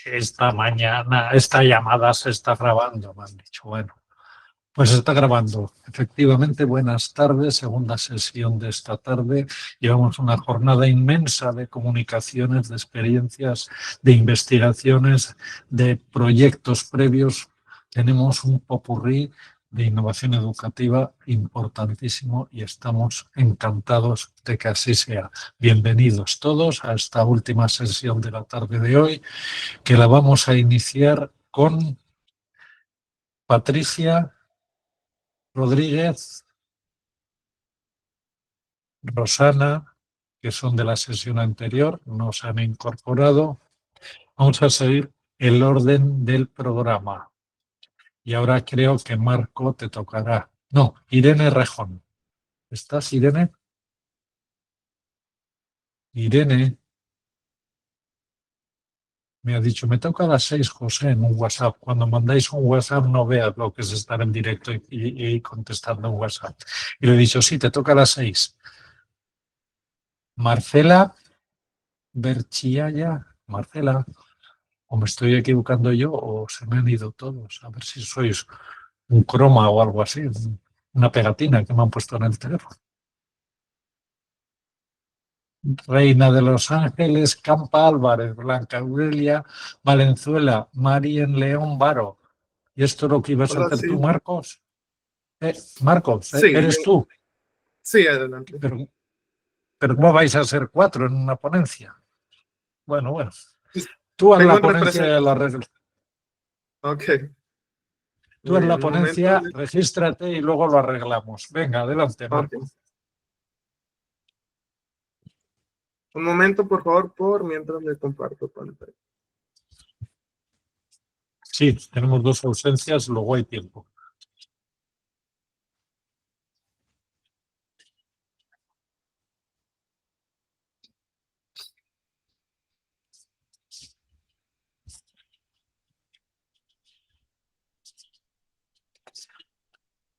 esta mañana, esta llamada se está grabando, me han dicho. Bueno, pues se está grabando. Efectivamente, buenas tardes, segunda sesión de esta tarde. Llevamos una jornada inmensa de comunicaciones, de experiencias, de investigaciones, de proyectos previos. Tenemos un popurrí de innovación educativa importantísimo y estamos encantados de que así sea. Bienvenidos todos a esta última sesión de la tarde de hoy, que la vamos a iniciar con Patricia Rodríguez, Rosana, que son de la sesión anterior, nos han incorporado. Vamos a seguir el orden del programa. Y ahora creo que Marco te tocará. No, Irene Rejón. ¿Estás, Irene? Irene me ha dicho, me toca a las 6, José, en un WhatsApp. Cuando mandáis un WhatsApp no veas lo que es estar en directo y contestando un WhatsApp. Y le he dicho, sí, te toca a las 6. Marcela Berchiaya. Marcela, o me estoy equivocando yo o se me han ido todos. A ver si sois un croma o algo así, una pegatina que me han puesto en el teléfono. Reina de Los Ángeles, Campa Álvarez, Blanca Aurelia Valenzuela, Marien León Varo. ¿Y esto es lo que ibas a Hola, hacer sí. tú, Marcos? Marcos, Sí, ¿eres tú? sí, adelante. Pero ¿cómo vais a ser 4 en una ponencia? Bueno. Pues, Tú haz tengo la en ponencia de la representación. Ok, Tú muy haz la bien, un momento. ponencia, regístrate y luego lo arreglamos. Venga, adelante, Ok, Marco. un momento, por favor, mientras le comparto pantalla. Sí, tenemos 2 ausencias, luego hay tiempo.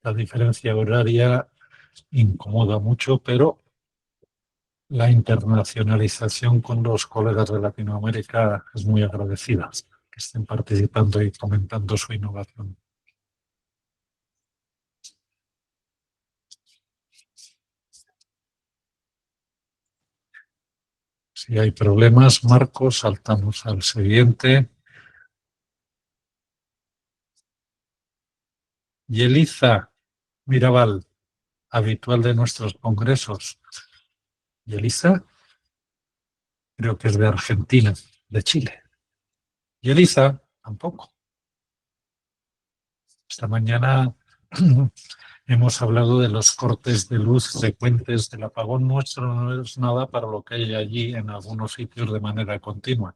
La diferencia horaria incomoda mucho, pero la internacionalización con los colegas de Latinoamérica es muy agradecida, que estén participando y comentando su innovación. Si hay problemas, Marcos, saltamos al siguiente. Yeliza Mirabal, habitual de nuestros congresos. Yeliza, creo que es de Argentina, de Chile. Yeliza, tampoco. Esta mañana hemos hablado de los cortes de luz frecuentes del apagón. Nuestro no es nada para lo que hay allí en algunos sitios de manera continua.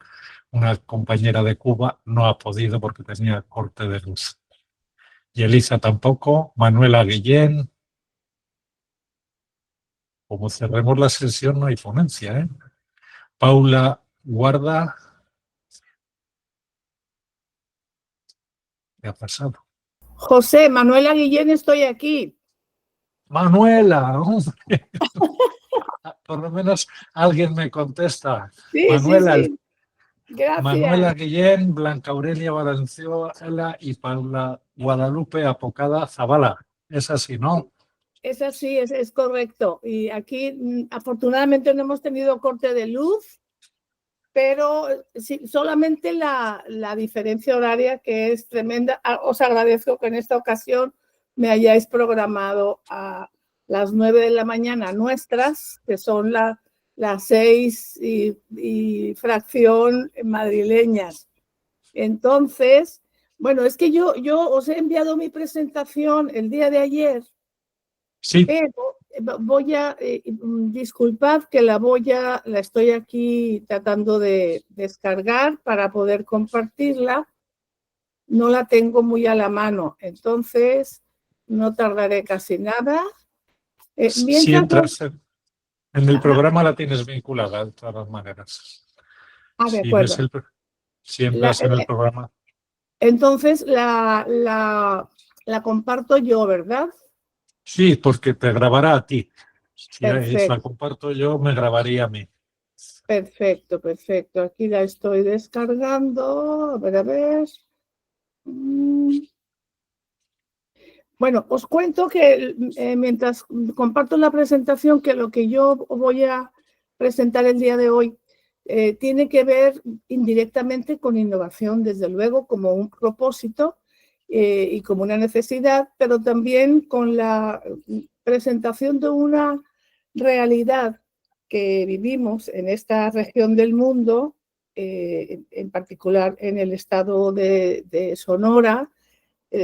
Una compañera de Cuba no ha podido porque tenía corte de luz. Y Elisa tampoco. Manuela Guillén. Como cerremos la sesión no hay ponencia, ¿eh? Paula Guarda. ¿Qué ha pasado? José, Manuela Guillén, estoy aquí. Manuela, hombre. Por lo menos alguien me contesta. Sí, Manuela, sí, sí. Gracias. Manuela Guillén, Blanca Aurelia Valenzuela y Paula Guadalupe Apocada Zavala. Es así, ¿no? Es así, es correcto. Y aquí, afortunadamente, no hemos tenido corte de luz, pero sí, solamente la diferencia horaria, que es tremenda. Os agradezco que en esta ocasión me hayáis programado a las 9 de la mañana nuestras, que son las 6 y fracción madrileñas. Entonces, bueno, es que yo os he enviado mi presentación el día de ayer. Sí. Pero voy a, disculpad que la estoy aquí tratando de descargar para poder compartirla. No la tengo muy a la mano, entonces no tardaré casi nada. Si entras en el programa la tienes vinculada de todas las maneras. De acuerdo. Si entras en el programa. Entonces la comparto yo, ¿verdad? Sí, porque te grabará a ti. Si Perfecto. la comparto yo, me grabaría a mí. Perfecto, perfecto. Aquí la estoy descargando. A ver, a ver. Bueno, os cuento que mientras comparto la presentación, que lo que yo voy a presentar el día de hoy tiene que ver indirectamente con innovación, desde luego, como un propósito y como una necesidad, pero también con la presentación de una realidad que vivimos en esta región del mundo, en particular en el estado de Sonora.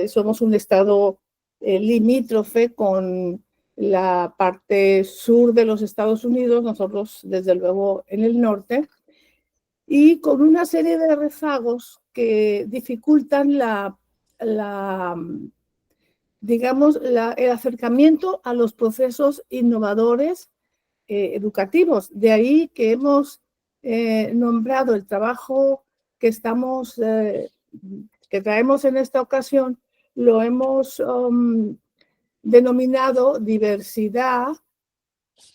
Somos un estado limítrofe con la parte sur de los Estados Unidos, nosotros desde luego en el norte, y con una serie de rezagos que dificultan digamos, el acercamiento a los procesos innovadores educativos. De ahí que hemos nombrado el trabajo que que traemos en esta ocasión, lo hemos denominado diversidad.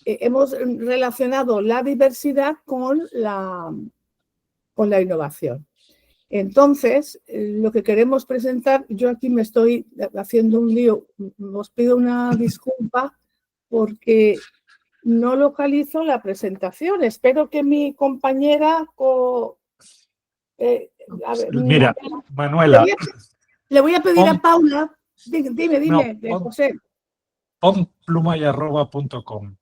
Hemos relacionado la diversidad con la innovación. Entonces, lo que queremos presentar, yo aquí me estoy haciendo un lío, os pido una disculpa porque no localizo la presentación. Espero que mi compañera... Mira, Manuela. Le voy a pedir a Paula, dime, José. Pon pluma@.com,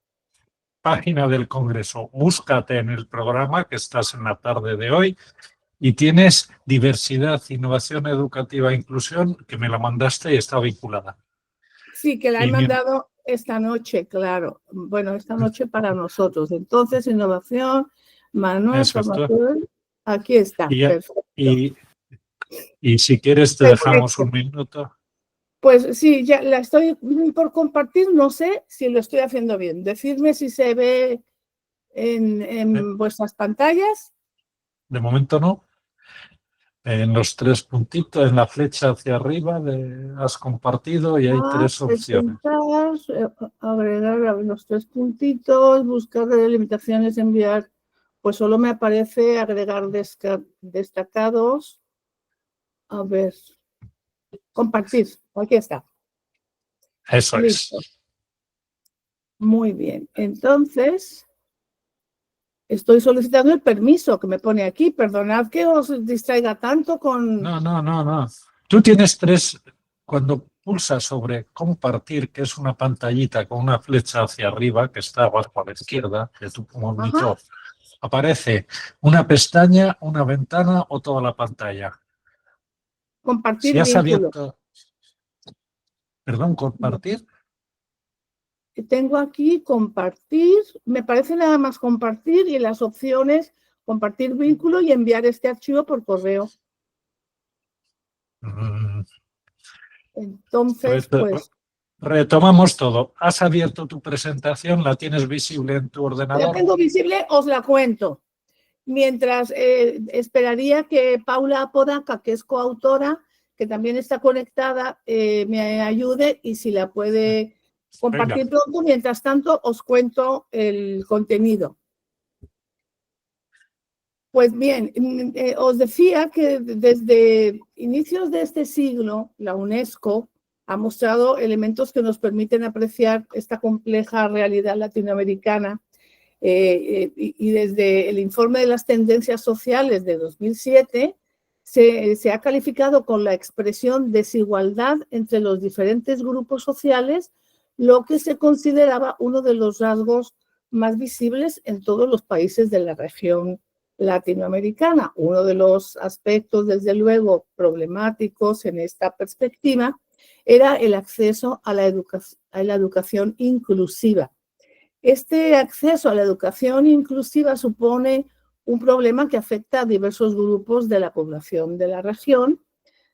página del Congreso. Búscate en el programa que estás en la tarde de hoy y tienes diversidad, innovación educativa e inclusión, que me la mandaste y está vinculada. Sí, que la he mandado esta noche, claro. Bueno, esta noche para nosotros. Entonces, innovación, manual, formación. Aquí está. Y si quieres te dejamos un minuto. Pues sí, ya la estoy por compartir. No sé si lo estoy haciendo bien. Decidme si se ve en vuestras pantallas. De momento no. En los tres puntitos, en la flecha hacia arriba, has compartido y hay tres opciones. Agregar los tres puntitos, buscar delimitaciones, enviar. Pues solo me aparece agregar destacados. A ver. Compartir. Aquí está. Eso Listo. es. Muy bien. Entonces, estoy solicitando el permiso que me pone aquí. Perdonad que os distraiga tanto con... No. Tú tienes tres, cuando pulsas sobre compartir, que es una pantallita con una flecha hacia arriba, que está abajo a la izquierda de tu monitor, aparece una pestaña, una ventana o toda la pantalla. Compartir si has vínculo. abierto... Perdón, compartir. Tengo aquí compartir, me parece nada más compartir y las opciones compartir vínculo y enviar este archivo por correo. Entonces, pues... Retomamos todo. ¿Has abierto tu presentación? ¿La tienes visible en tu ordenador? La tengo visible, os la cuento. Mientras esperaría que Paula Apodaca, que es coautora, que también está conectada, me ayude y si la puede compartir pronto. Mientras tanto, os cuento el contenido. Pues bien, os decía que desde inicios de este siglo, la UNESCO ha mostrado elementos que nos permiten apreciar esta compleja realidad latinoamericana y desde el informe de las tendencias sociales de 2007 se ha calificado con la expresión desigualdad entre los diferentes grupos sociales, lo que se consideraba uno de los rasgos más visibles en todos los países de la región latinoamericana. Uno de los aspectos, desde luego, problemáticos en esta perspectiva era el acceso a la educación inclusiva. Este acceso a la educación inclusiva supone un problema que afecta a diversos grupos de la población de la región,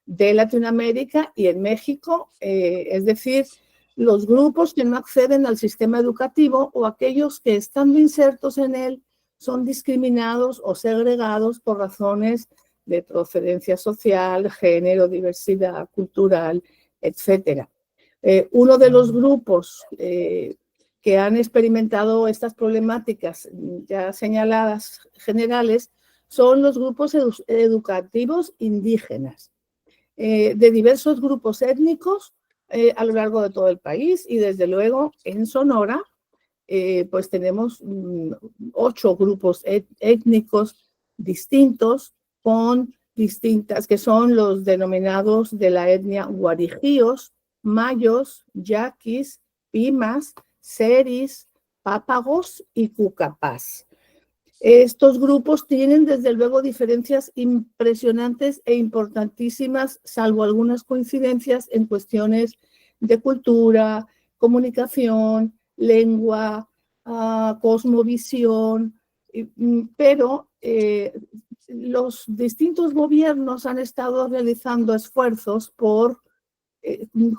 de Latinoamérica y en México, es decir, los grupos que no acceden al sistema educativo o aquellos que, estando insertos en él, son discriminados o segregados por razones de procedencia social, género, diversidad cultural, etc. Uno de los grupos que que han experimentado estas problemáticas ya señaladas generales son los grupos educativos indígenas, de diversos grupos étnicos a lo largo de todo el país, y desde luego en Sonora pues tenemos 8 grupos étnicos distintos con distintas, que son los denominados de la etnia guarijíos, mayos, yaquis, pimas, seris, pápagos y cucapás. Estos grupos tienen desde luego diferencias impresionantes e importantísimas, salvo algunas coincidencias en cuestiones de cultura, comunicación, lengua, cosmovisión, pero los distintos gobiernos han estado realizando esfuerzos por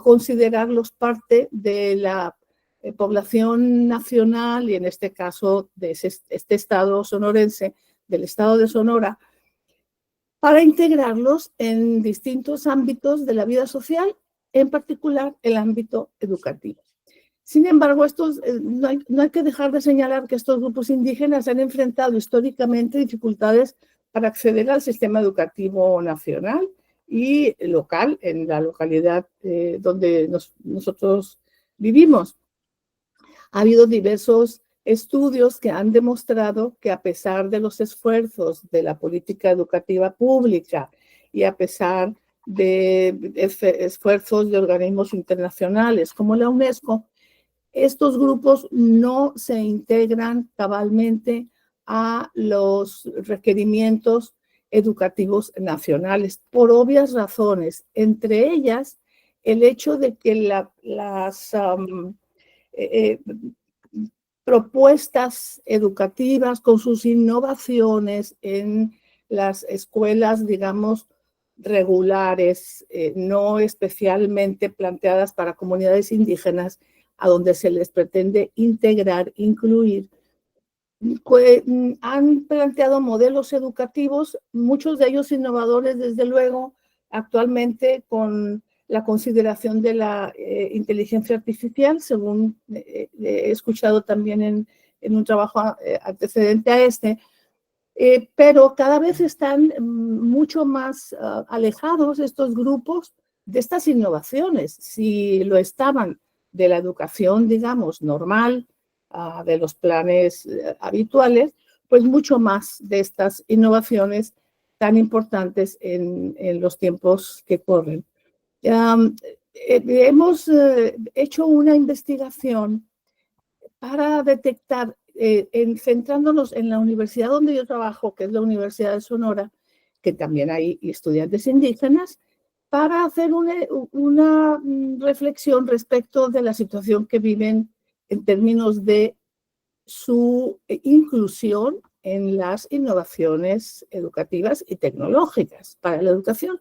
considerarlos parte de la población nacional, y en este caso de este estado sonorense, del estado de Sonora, para integrarlos en distintos ámbitos de la vida social, en particular el ámbito educativo. Sin embargo, no hay que dejar de señalar que estos grupos indígenas han enfrentado históricamente dificultades para acceder al sistema educativo nacional y local, en la localidad donde nosotros vivimos. Ha habido diversos estudios que han demostrado que a pesar de los esfuerzos de la política educativa pública y a pesar de esfuerzos de organismos internacionales como la UNESCO, estos grupos no se integran cabalmente a los requerimientos educativos nacionales por obvias razones, entre ellas el hecho de que las propuestas educativas con sus innovaciones en las escuelas, digamos, regulares, no especialmente planteadas para comunidades indígenas, a donde se les pretende integrar, incluir, han planteado modelos educativos, muchos de ellos innovadores, desde luego, actualmente con la consideración de la inteligencia artificial, según he escuchado también en un trabajo antecedente a este, pero cada vez están mucho más alejados estos grupos de estas innovaciones. Si lo estaban de la educación, digamos, normal, de los planes habituales, pues mucho más de estas innovaciones tan importantes en los tiempos que corren. Hemos hecho una investigación para detectar, centrándonos en la universidad donde yo trabajo, que es la Universidad de Sonora, que también hay estudiantes indígenas, para hacer una reflexión respecto de la situación que viven en términos de su inclusión en las innovaciones educativas y tecnológicas para la educación.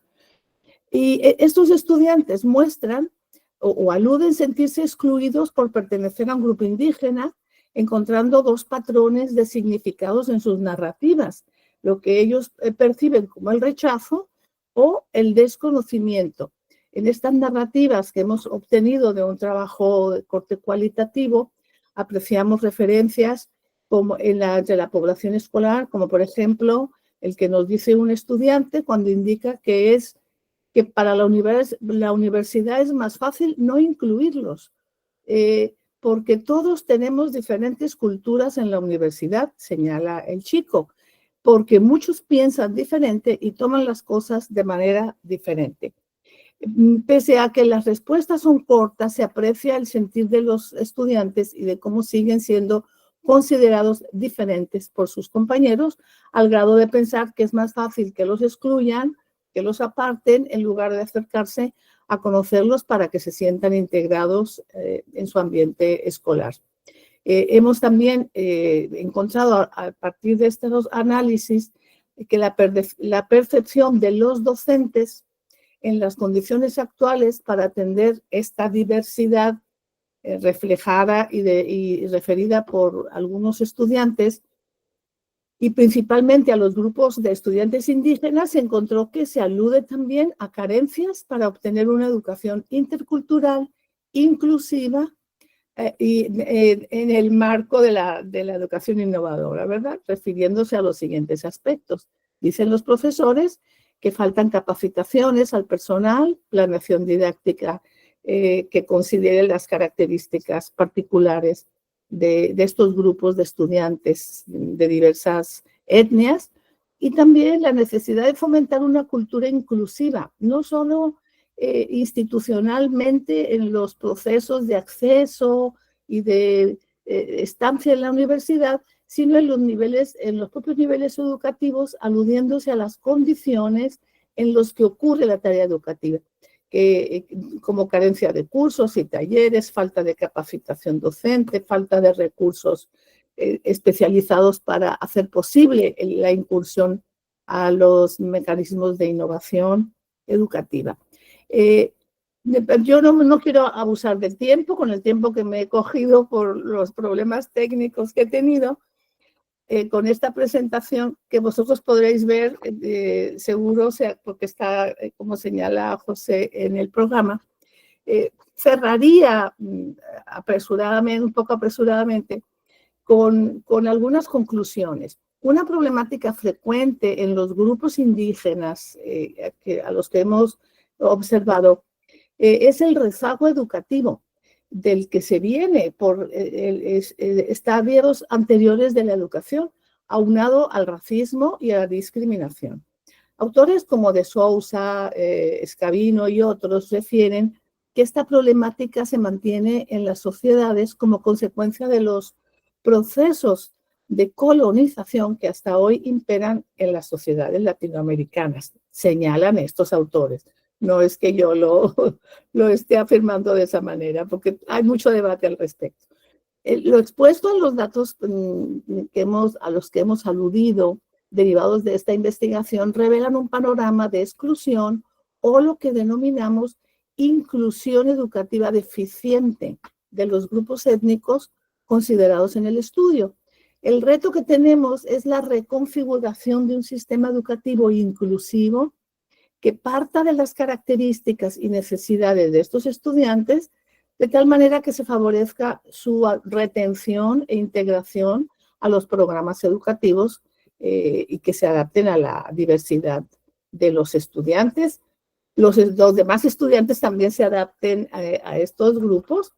Y estos estudiantes muestran o aluden sentirse excluidos por pertenecer a un grupo indígena, encontrando 2 patrones de significados en sus narrativas, lo que ellos perciben como el rechazo o el desconocimiento. En estas narrativas que hemos obtenido de un trabajo de corte cualitativo, apreciamos referencias como entre la población escolar, como por ejemplo el que nos dice un estudiante cuando indica que para la universidad es más fácil no incluirlos, porque todos tenemos diferentes culturas en la universidad, señala el chico, porque muchos piensan diferente y toman las cosas de manera diferente. Pese a que las respuestas son cortas, se aprecia el sentir de los estudiantes y de cómo siguen siendo considerados diferentes por sus compañeros, al grado de pensar que es más fácil que los excluyan, que los aparten, en lugar de acercarse a conocerlos para que se sientan integrados en su ambiente escolar. Hemos también encontrado a partir de estos análisis que la percepción de los docentes en las condiciones actuales para atender esta diversidad reflejada y referida por algunos estudiantes, y principalmente a los grupos de estudiantes indígenas, se encontró que se alude también a carencias para obtener una educación intercultural, inclusiva, en el marco de la educación innovadora, ¿verdad? Refiriéndose a los siguientes aspectos. Dicen los profesores que faltan capacitaciones al personal, planeación didáctica que considere las características particulares de estos grupos de estudiantes de diversas etnias, y también la necesidad de fomentar una cultura inclusiva, no solo institucionalmente en los procesos de acceso y de estancia en la universidad, sino en los propios niveles educativos, aludiéndose a las condiciones en las que ocurre la tarea educativa, como carencia de cursos y talleres, falta de capacitación docente, falta de recursos especializados para hacer posible la incursión a los mecanismos de innovación educativa. Yo no quiero abusar del tiempo, con el tiempo que me he cogido por los problemas técnicos que he tenido, con esta presentación que vosotros podréis ver, seguro, porque está, como señala José, en el programa, cerraría un poco apresuradamente, con algunas conclusiones. Una problemática frecuente en los grupos indígenas a los que hemos observado es el rezago educativo del que se viene por estadios anteriores de la educación, aunado al racismo y a la discriminación. Autores como de Sousa, Escavino y otros refieren que esta problemática se mantiene en las sociedades como consecuencia de los procesos de colonización que hasta hoy imperan en las sociedades latinoamericanas, señalan estos autores. No es que yo lo esté afirmando de esa manera, porque hay mucho debate al respecto. Lo expuesto en los datos a los que hemos aludido, derivados de esta investigación, revelan un panorama de exclusión o lo que denominamos inclusión educativa deficiente de los grupos étnicos considerados en el estudio. El reto que tenemos es la reconfiguración de un sistema educativo inclusivo que parta de las características y necesidades de estos estudiantes, de tal manera que se favorezca su retención e integración a los programas educativos y que se adapten a la diversidad de los estudiantes. Los demás estudiantes también se adapten a estos grupos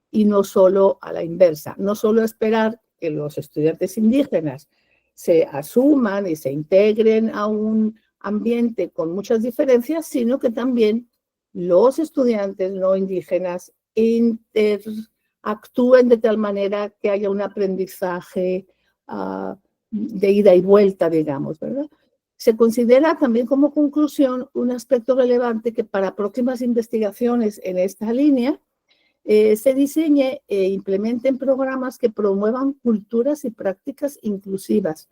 y no solo a la inversa, no solo esperar que los estudiantes indígenas se asuman y se integren a un ambiente con muchas diferencias, sino que también los estudiantes no indígenas interactúen de tal manera que haya un aprendizaje de ida y vuelta, digamos, ¿verdad? Se considera también como conclusión un aspecto relevante que para próximas investigaciones en esta línea se diseñe e implementen programas que promuevan culturas y prácticas inclusivas.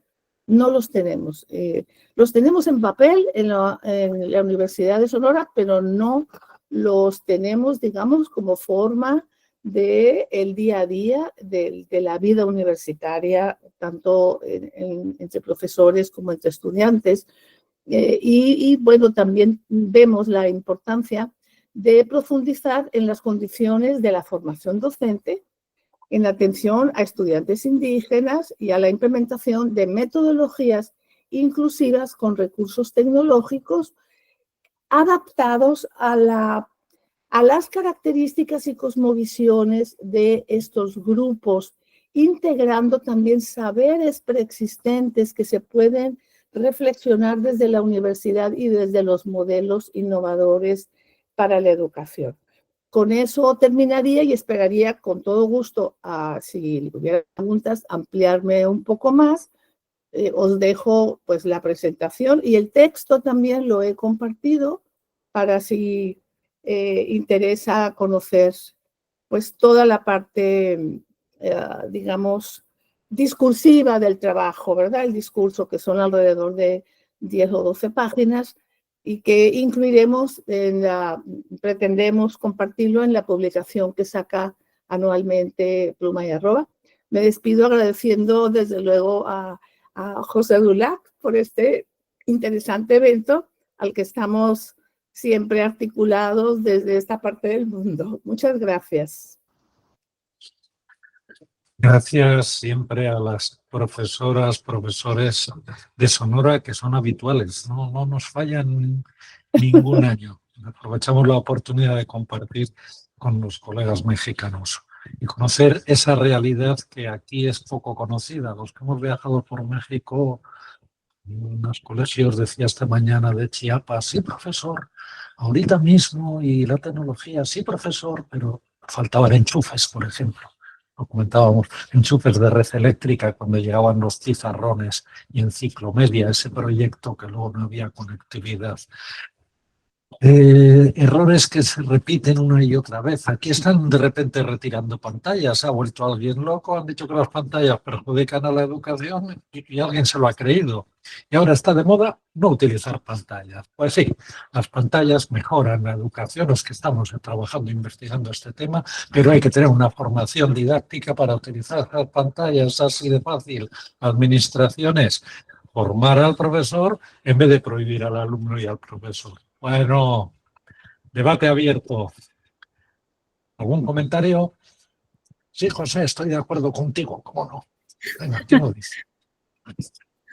No los tenemos. Los tenemos en papel en la Universidad de Sonora, pero no los tenemos, digamos, como forma del día a día de la vida universitaria, tanto entre profesores como entre estudiantes. Y bueno, también vemos la importancia de profundizar en las condiciones de la formación docente, en atención a estudiantes indígenas y a la implementación de metodologías inclusivas con recursos tecnológicos adaptados a las características y cosmovisiones de estos grupos, integrando también saberes preexistentes que se pueden reflexionar desde la universidad y desde los modelos innovadores para la educación. Con eso terminaría y esperaría con todo gusto, si hubiera preguntas, ampliarme un poco más. Os dejo pues la presentación y el texto también lo he compartido para si interesa conocer pues toda la parte, digamos, discursiva del trabajo, ¿verdad? El discurso que son alrededor de 10 o 12 páginas y que incluiremos pretendemos compartirlo en la publicación que saca anualmente Pluma y Arroba. Me despido agradeciendo desde luego a José Dulac por este interesante evento al que estamos siempre articulados desde esta parte del mundo. Muchas gracias. Gracias siempre a las profesoras, profesores de Sonora que son habituales. No nos fallan ningún año. Aprovechamos la oportunidad de compartir con los colegas mexicanos y conocer esa realidad que aquí es poco conocida. Los que hemos viajado por México, en los colegios, decía esta mañana de Chiapas, sí, profesor, ahorita mismo y la tecnología, sí, profesor, pero faltaban enchufes, por ejemplo. Lo comentábamos, enchufes de red eléctrica cuando llegaban los cizarrones y en ciclomedia, ese proyecto que luego no había conectividad. Errores que se repiten una y otra vez. Aquí están de repente retirando pantallas. Ha vuelto alguien loco, han dicho que las pantallas perjudican a la educación y alguien se lo ha creído. Y ahora está de moda no utilizar pantallas. Pues sí, las pantallas mejoran la educación, los que estamos trabajando, investigando este tema, pero hay que tener una formación didáctica para utilizar las pantallas así de fácil. Administraciones, formar al profesor en vez de prohibir al alumno y al profesor. Bueno, debate abierto. ¿Algún comentario? Sí, José, estoy de acuerdo contigo, ¿cómo no? Venga, ¿qué nos dice?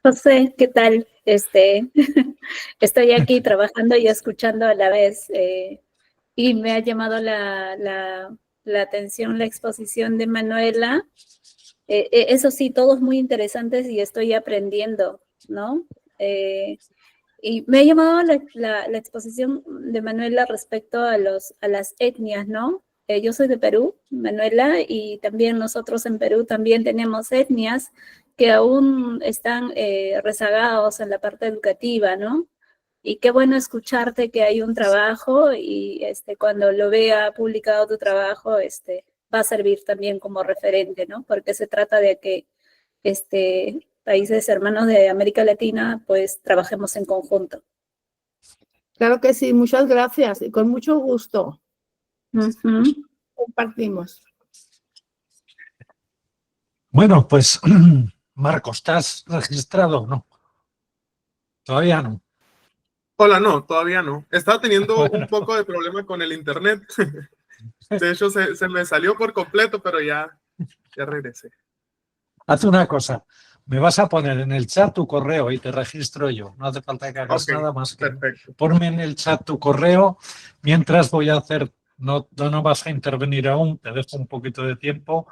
José, ¿qué tal? Estoy aquí trabajando y escuchando a la vez y me ha llamado la atención la exposición de Manuela. Eso sí, todos muy interesantes y estoy aprendiendo, ¿no? Y me ha llamado la exposición de Manuela respecto a las etnias, ¿no? Yo soy de Perú, Manuela, y también nosotros en Perú también tenemos etnias que aún están rezagados en la parte educativa, ¿no? Y qué bueno escucharte que hay un trabajo y cuando lo vea publicado tu trabajo, va a servir también como referente, ¿no? Porque se trata de que países hermanos de América Latina, pues trabajemos en conjunto. Claro que sí, muchas gracias y con mucho gusto compartimos. Bueno, pues, Marcos, ¿estás registrado o no? Todavía no. Hola, no, todavía no. Estaba teniendo Bueno. un poco de problema con el internet. De hecho, se me salió por completo, pero ya regresé. Haz una cosa, me vas a poner en el chat tu correo y te registro yo. No hace falta que hagas nada más que perfecto. ponme en el chat tu correo. Mientras voy a hacer, no vas a intervenir aún, te dejo un poquito de tiempo.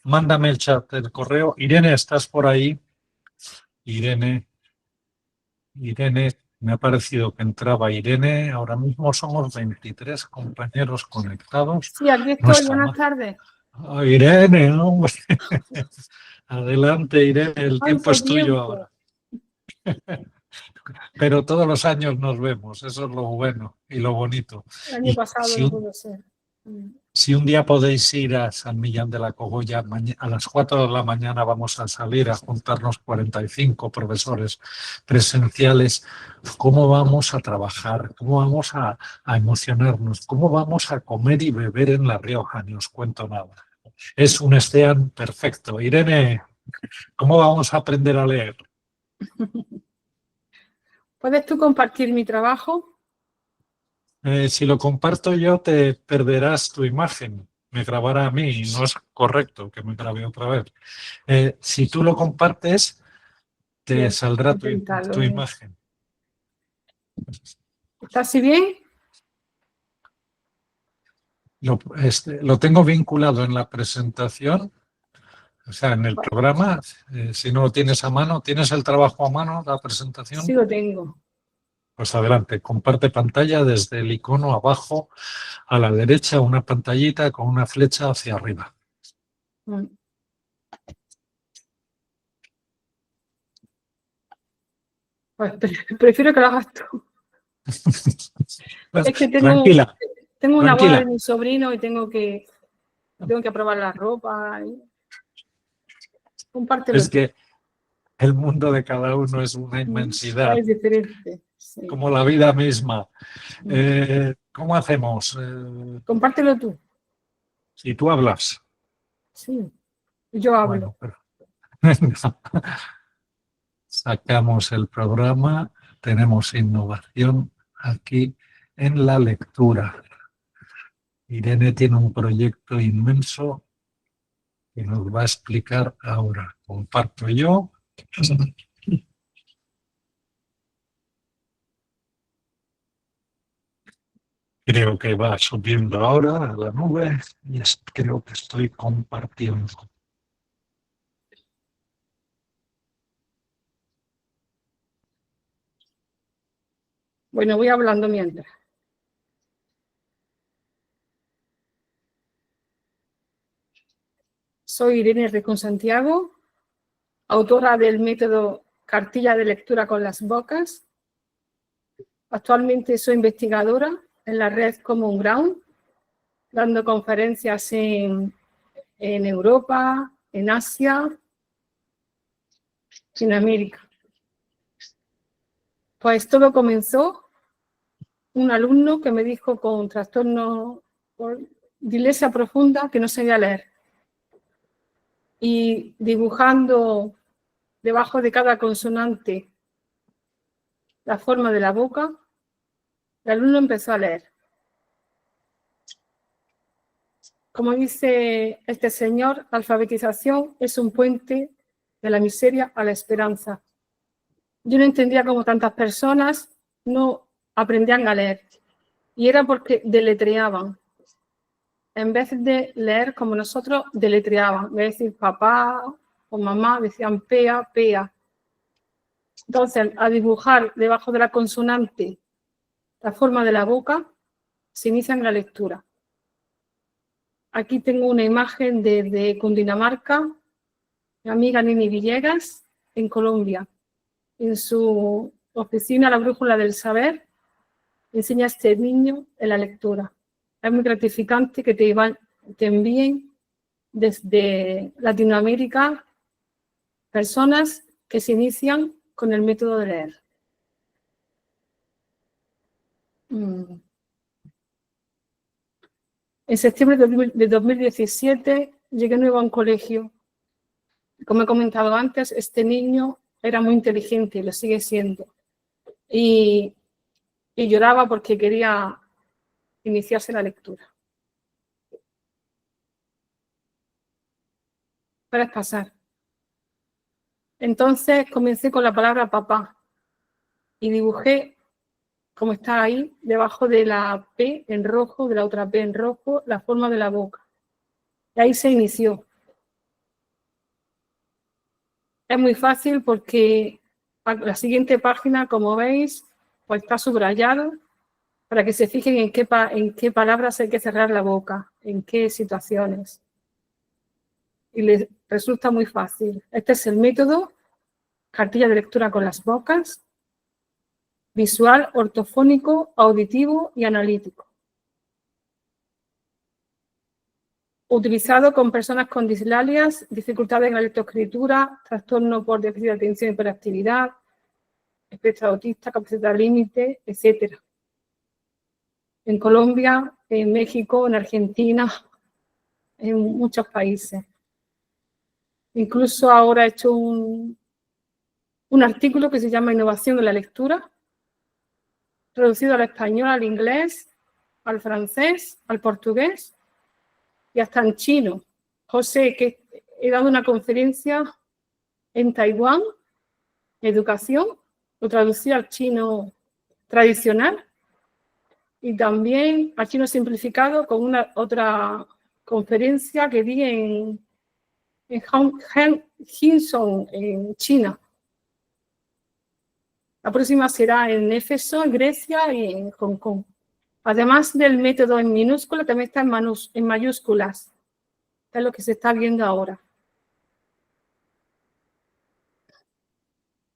Mándame el chat del correo. Irene, ¿estás por ahí? Irene, me ha parecido que entraba Irene. Ahora mismo somos 23 compañeros conectados. Sí, aquí estoy. Buenas tardes. Oh, Irene, hombre. Adelante, Irene, el tiempo es tuyo ahora. Pero todos los años nos vemos, eso es lo bueno y lo bonito. El año pasado no pudo ser. Si un día podéis ir a San Millán de la Cogolla, a las 4 de la mañana vamos a salir a juntarnos 45 profesores presenciales. ¿Cómo vamos a trabajar? ¿Cómo vamos a emocionarnos? ¿Cómo vamos a comer y beber en La Rioja? Ni os cuento nada. Es un STEAM perfecto. Irene, ¿cómo vamos a aprender a leer? ¿Puedes tú compartir mi trabajo? Si lo comparto yo, te perderás tu imagen. Me grabará a mí y no es correcto que me grabe otra vez. Si tú lo compartes, te Bien, saldrá tu imagen. ¿Está así bien? Lo tengo vinculado en la presentación, o sea, en el programa. Si no lo tienes a mano, ¿tienes el trabajo a mano, la presentación? Sí, lo tengo. Pues adelante, comparte pantalla desde el icono abajo a la derecha, una pantallita con una flecha hacia arriba. Pues prefiero que lo hagas tú. Pues, es que tranquila. Tengo una boda de mi sobrino y tengo que probar la ropa. Compártelo. Es que el mundo de cada uno es una inmensidad. Es diferente. Sí. Como la vida misma. ¿Cómo hacemos? Compártelo tú. Si tú hablas. Sí, yo hablo. Bueno, sacamos el programa. Tenemos innovación aquí en la lectura. Irene tiene un proyecto inmenso y nos va a explicar ahora. Comparto yo. Creo que va subiendo ahora a la nube y creo que estoy compartiendo. Bueno, voy hablando mientras. Soy Irene Ricón Santiago, autora del método Cartilla de Lectura con las Bocas. Actualmente soy investigadora en la red Common Ground, dando conferencias en Europa, en Asia, en América. Pues todo comenzó un alumno que me dijo con trastorno por dislexia profunda que no sabía leer. Y dibujando debajo de cada consonante la forma de la boca, el alumno empezó a leer. Como dice este señor, la alfabetización es un puente de la miseria a la esperanza. Yo no entendía cómo tantas personas no aprendían a leer. Y era porque deletreaban. En vez de leer como nosotros, deletreaban. En vez de decir papá o mamá, decían pea, pea. Entonces, a dibujar debajo de la consonante la forma de la boca, se inicia en la lectura. Aquí tengo una imagen de Cundinamarca, mi amiga Nini Villegas, en Colombia. En su oficina, La Brújula del Saber, enseña a este niño en la lectura. Es muy gratificante que te envíen desde Latinoamérica personas que se inician con el método de leer. En septiembre de 2017 llegué nuevo a un colegio. Como he comentado antes, este niño era muy inteligente y lo sigue siendo. Y lloraba porque quería iniciarse la lectura. Puedes pasar. Entonces comencé con la palabra papá y dibujé, como está ahí, debajo de la P en rojo, de la otra P en rojo, la forma de la boca. Y ahí se inició. Es muy fácil porque la siguiente página, como veis, pues está subrayado para que se fijen en qué palabras hay que cerrar la boca, en qué situaciones. Y les resulta muy fácil. Este es el método, cartilla de lectura con las bocas, visual, ortofónico, auditivo y analítico. Utilizado con personas con dislalias, dificultades en la lectoescritura, trastorno por déficit de atención y hiperactividad, espectro autista, capacidad límite, etc. En Colombia, en México, en Argentina, en muchos países. Incluso ahora he hecho un artículo que se llama Innovación en la lectura, traducido al español, al inglés, al francés, al portugués y hasta en chino. José, que he dado una conferencia en Taiwán, educación, lo traducí al chino tradicional y también al chino simplificado con una otra conferencia que di en Hsinchu, en China. La próxima será en Éfeso, en Grecia y en Hong Kong. Además del método en minúscula, también está en mayúsculas. Es lo que se está viendo ahora.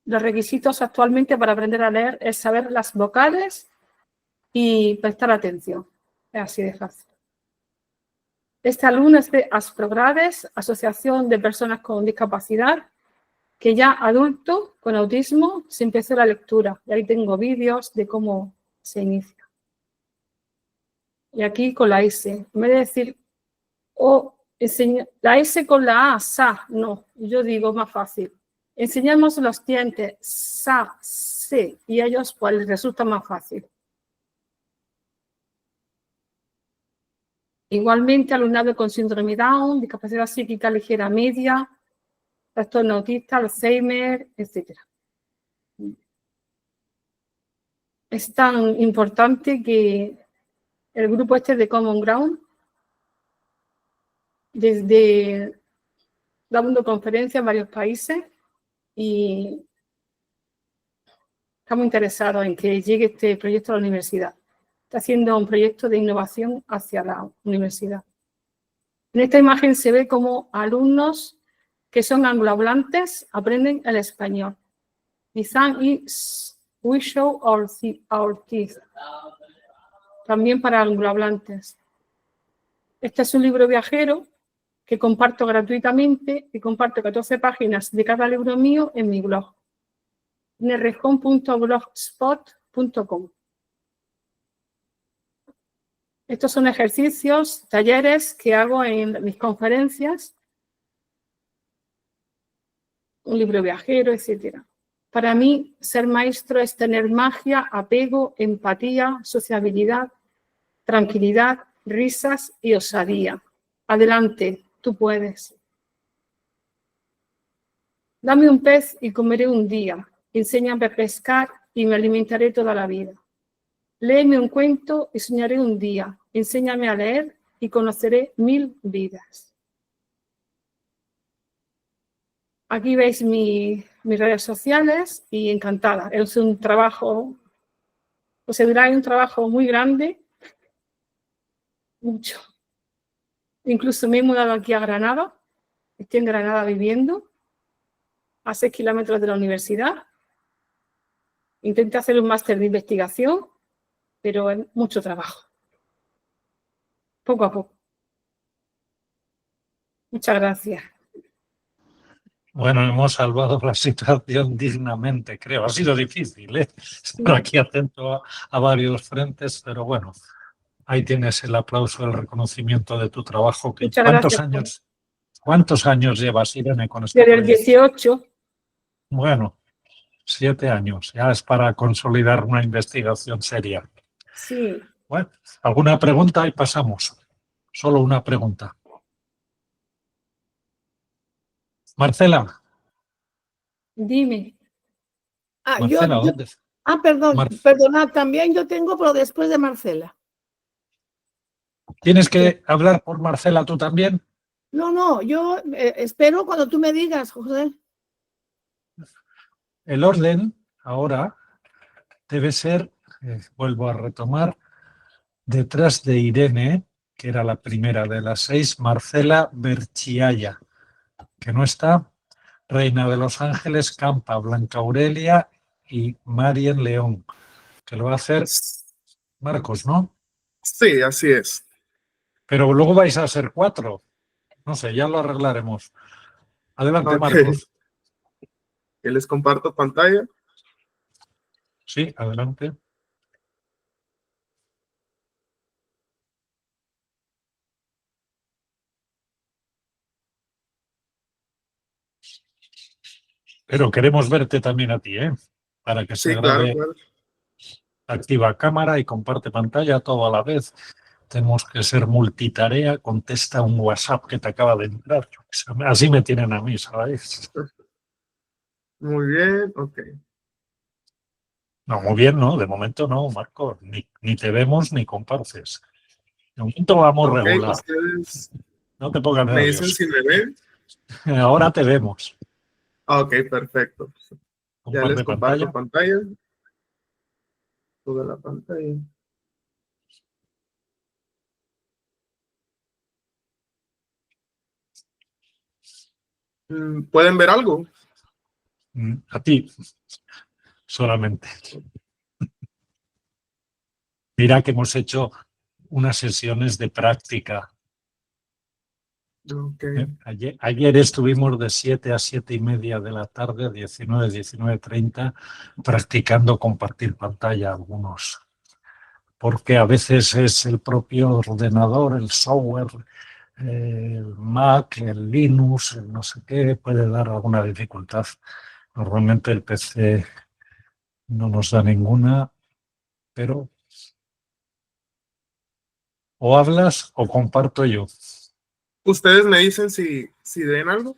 Los requisitos actualmente para aprender a leer es saber las vocales y prestar atención. Es así de fácil. Este alumno es de Asprogrades, Asociación de Personas con Discapacidad, que ya adulto con autismo se empezó la lectura. Y ahí tengo vídeos de cómo se inicia. Y aquí con la S. En vez de decir la S con la A, sa, no. Yo digo más fácil. Enseñamos los dientes sa, se, y a ellos pues les resulta más fácil. Igualmente, alumnado con síndrome Down, discapacidad psíquica ligera media, trastorno autista, Alzheimer, etc. Es tan importante que el grupo este de Common Ground, desde dando conferencias en varios países, y estamos interesados en que llegue este proyecto a la universidad. Está haciendo un proyecto de innovación hacia la universidad. En esta imagen se ve cómo alumnos que son anglohablantes aprenden el español. Design is we show our teeth. También para anglohablantes. Este es un libro viajero que comparto gratuitamente y comparto 14 páginas de cada libro mío en mi blog. nerrejón.blogspot.com. Estos son ejercicios, talleres que hago en mis conferencias, un libro viajero, etc. Para mí, ser maestro es tener magia, apego, empatía, sociabilidad, tranquilidad, risas y osadía. Adelante, tú puedes. Dame un pez y comeré un día. Enséñame a pescar y me alimentaré toda la vida. Léeme un cuento y soñaré un día. Enséñame a leer y conoceré 1000 vidas. Aquí veis mis redes sociales y encantada. Es un trabajo, os dirá, un trabajo muy grande, mucho. Incluso me he mudado aquí a Granada. Estoy en Granada viviendo, a 6 kilómetros de la universidad. Intenté hacer un máster de investigación, pero es mucho trabajo. Poco a poco. Muchas gracias. Bueno, hemos salvado la situación dignamente, creo. Ha sido difícil, ¿eh? Estar aquí atento a varios frentes, pero bueno, ahí tienes el aplauso, el reconocimiento de tu trabajo. Muchas ¿Cuántos años llevas, Irene, con este Desde el proyecto? 18. Bueno, 7 años. Ya es para consolidar una investigación seria. Sí. Bueno, ¿alguna pregunta? Y pasamos. Solo una pregunta. Marcela. Dime. Marcela, ¿dónde? Perdón, perdonad, también yo tengo, pero después de Marcela. ¿Tienes que hablar por Marcela tú también? No, yo espero cuando tú me digas, José. El orden ahora debe ser, vuelvo a retomar, detrás de Irene, que era la primera de las 6, Marcela Berchiaya, que no está, Reina de los Ángeles, Campa, Blanca Aurelia y Marien León, que lo va a hacer Marcos, ¿no? Sí, así es. Pero luego vais a ser 4. No sé, ya lo arreglaremos. Adelante, Ok. Marcos. Que les comparto pantalla. Sí, adelante. Pero queremos verte también a ti, ¿eh? Para que se Sí, claro, grabe. claro. Activa cámara y comparte pantalla todo a la vez. Tenemos que ser multitarea. Contesta un WhatsApp que te acaba de entrar. Así me tienen a mí, ¿sabéis? Muy bien, ok. No, muy bien, ¿no? De momento no, Marco. Ni te vemos ni compartes. De momento vamos Ok, regular. ustedes No te pongas me dicen nervioso. si me ven. Ahora te vemos. Ok, perfecto. Ya les Comparte comparto pantalla. pantalla. Toda la pantalla. ¿Pueden ver algo? A ti, solamente. Mira que hemos hecho unas sesiones de práctica. Okay. Ayer estuvimos de 7 a 7:30 de la tarde, 19:30, practicando compartir pantalla algunos. Porque a veces es el propio ordenador, el software, el Mac, el Linux, el no sé qué, puede dar alguna dificultad. Normalmente el PC no nos da ninguna, pero O hablas o comparto yo. Ustedes me dicen si ven algo.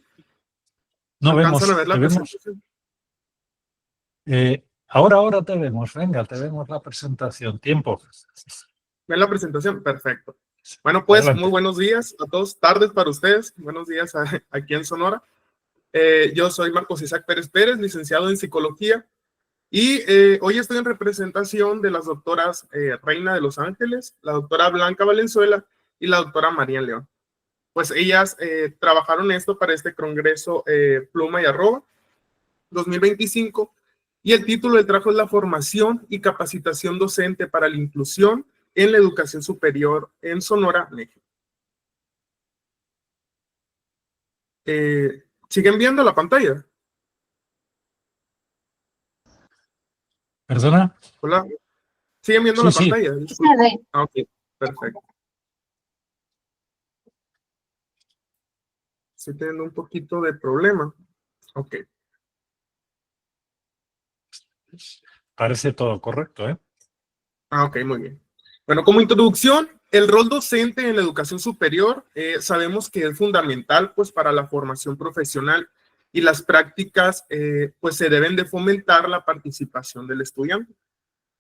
No ¿Alcanzan a vemos, ver te la vemos. presentación? Ahora te vemos, venga, te vemos la presentación. Tiempo. ¿Ven la presentación? Perfecto. Bueno, pues muy Adelante. buenos días a todos, tardes para ustedes. Buenos días aquí en Sonora. Yo soy Marcos Isaac Pérez Pérez, licenciado en psicología. Y hoy estoy en representación de las doctoras Reina de Los Ángeles, la doctora Blanca Valenzuela y la doctora María León. Pues ellas trabajaron esto para este congreso Pluma y Arroba 2025, y el título del trabajo es la formación y capacitación docente para la inclusión en la educación superior en Sonora, México. ¿Siguen viendo la pantalla? ¿Perdona? Hola. ¿Siguen viendo Sí, la sí. pantalla? Ah, ok, perfecto. Estoy teniendo un poquito de problema. Ok. Parece todo correcto, ¿eh? Ah, ok, muy bien. Bueno, como introducción, el rol docente en la educación superior sabemos que es fundamental pues para la formación profesional, y las prácticas pues se deben de fomentar la participación del estudiante.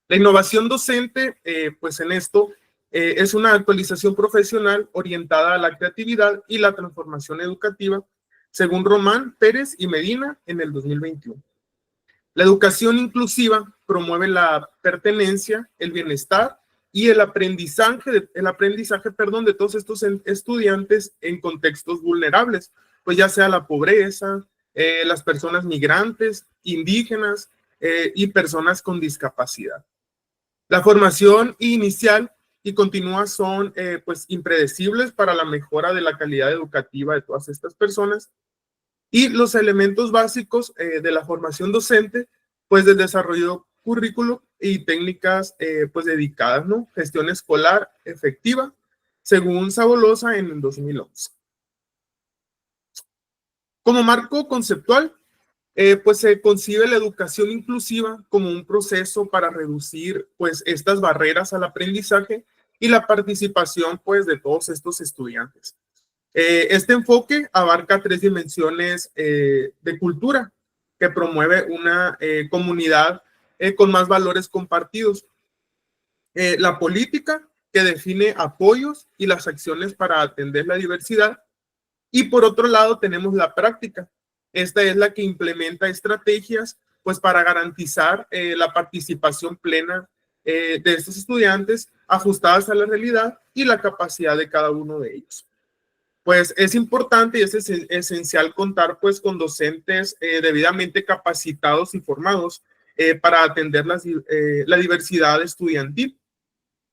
La innovación docente pues en esto es una actualización profesional orientada a la creatividad y la transformación educativa, según Román, Pérez y Medina en el 2021. La educación inclusiva promueve la pertenencia, el bienestar y el aprendizaje de todos estos estudiantes en contextos vulnerables, pues ya sea la pobreza, las personas migrantes, indígenas y personas con discapacidad. La formación inicial y continua son pues impredecibles para la mejora de la calidad educativa de todas estas personas. Y los elementos básicos de la formación docente, pues del desarrollo currículo y técnicas pues dedicadas, ¿no? Gestión escolar efectiva, según Sabolosa en el 2011. Como marco conceptual, pues se concibe la educación inclusiva como un proceso para reducir pues estas barreras al aprendizaje y la participación pues de todos estos estudiantes. Este enfoque abarca 3 dimensiones de cultura que promueve una comunidad con más valores compartidos. La política, que define apoyos y las acciones para atender la diversidad. Y por otro lado tenemos la práctica. Esta es la que implementa estrategias pues para garantizar la participación plena de estos estudiantes, ajustadas a la realidad y la capacidad de cada uno de ellos. Pues es importante y es esencial contar pues con docentes debidamente capacitados y formados para atender la diversidad estudiantil,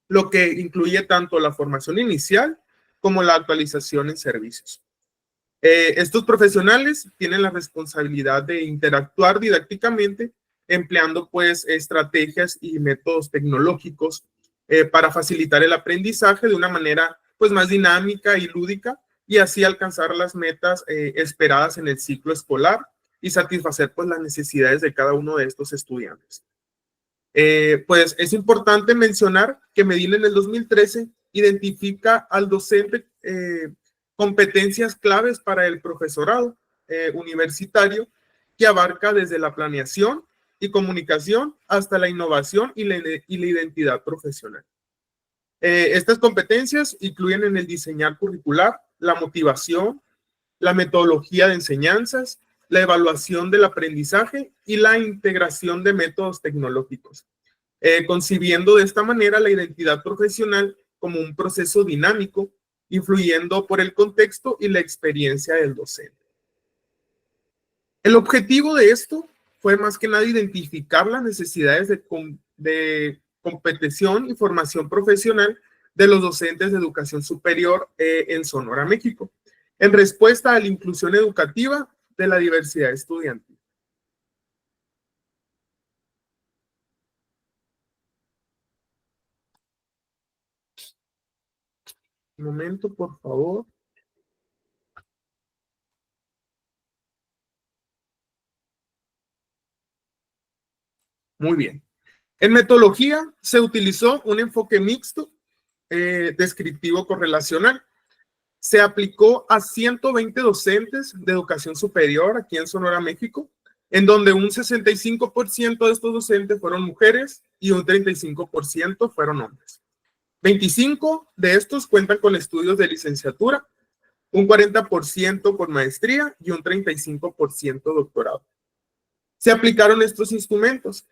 lo que incluye tanto la formación inicial como la actualización en servicios. Estos profesionales tienen la responsabilidad de interactuar didácticamente, empleando pues estrategias y métodos tecnológicos para facilitar el aprendizaje de una manera pues más dinámica y lúdica, y así alcanzar las metas esperadas en el ciclo escolar y satisfacer pues las necesidades de cada uno de estos estudiantes. Pues es importante mencionar que Medina en el 2013 identifica al docente competencias claves para el profesorado universitario, que abarca desde la planeación y comunicación hasta la innovación y la identidad profesional. Estas competencias incluyen en el diseñar curricular, la motivación, la metodología de enseñanzas, la evaluación del aprendizaje y la integración de métodos tecnológicos, concibiendo de esta manera la identidad profesional como un proceso dinámico, influyendo por el contexto y la experiencia del docente. El objetivo de esto fue más que nada identificar las necesidades de competición y formación profesional de los docentes de educación superior en Sonora, México, en respuesta a la inclusión educativa de la diversidad estudiantil. Un momento, por favor. Muy bien. En metodología se utilizó un enfoque mixto descriptivo correlacional. Se aplicó a 120 docentes de educación superior aquí en Sonora, México, en donde un 65% de estos docentes fueron mujeres y un 35% fueron hombres. 25 de estos cuentan con estudios de licenciatura, un 40% con maestría y un 35% doctorado. Se aplicaron estos instrumentos.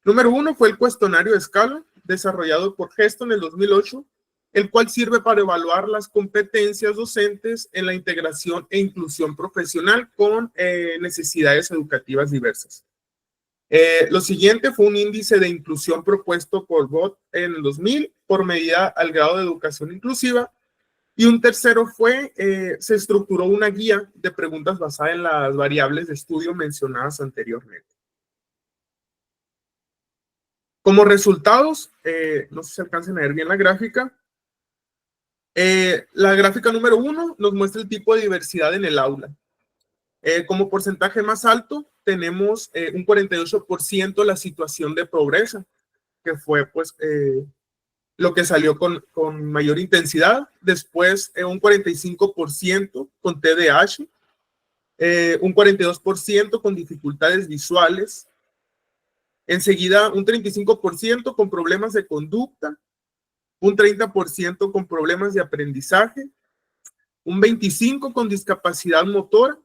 Número 1 fue el cuestionario de escala desarrollado por Gesto en el 2008, el cual sirve para evaluar las competencias docentes en la integración e inclusión profesional con necesidades educativas diversas. Lo siguiente fue un índice de inclusión propuesto por BOT en el 2000 por medida al grado de educación inclusiva. Y un tercero fue, se estructuró una guía de preguntas basada en las variables de estudio mencionadas anteriormente. Como resultados, no sé si se alcanzan a ver bien la gráfica. La gráfica número 1 nos muestra el tipo de diversidad en el aula. Como porcentaje más alto, tenemos un 48% la situación de pobreza, que fue pues lo que salió con mayor intensidad. Después, un 45% con TDAH, un 42% con dificultades visuales. Enseguida, un 35% con problemas de conducta, un 30% con problemas de aprendizaje, un 25% con discapacidad motora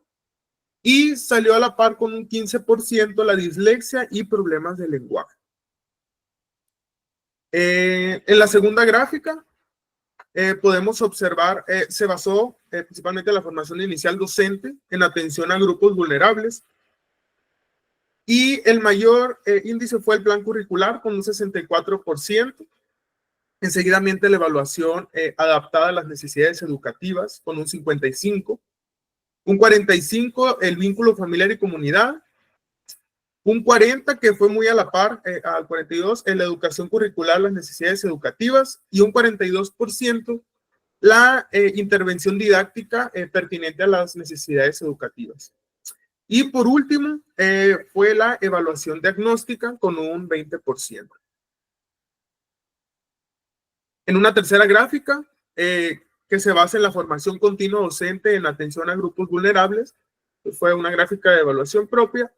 y salió a la par con un 15% la dislexia y problemas de lenguaje. En la segunda gráfica podemos observar, se basó principalmente en la formación inicial docente en atención a grupos vulnerables y el mayor índice fue el plan curricular con un 64%. Enseguidamente la evaluación adaptada a las necesidades educativas con un 55%, un 45% el vínculo familiar y comunidad, un 40% que fue muy a la par al 42% en la educación curricular, las necesidades educativas y un 42% la intervención didáctica pertinente a las necesidades educativas. Y por último, fue la evaluación diagnóstica con un 20%. En una tercera gráfica, que se basa en la formación continua docente en atención a grupos vulnerables, fue una gráfica de evaluación propia.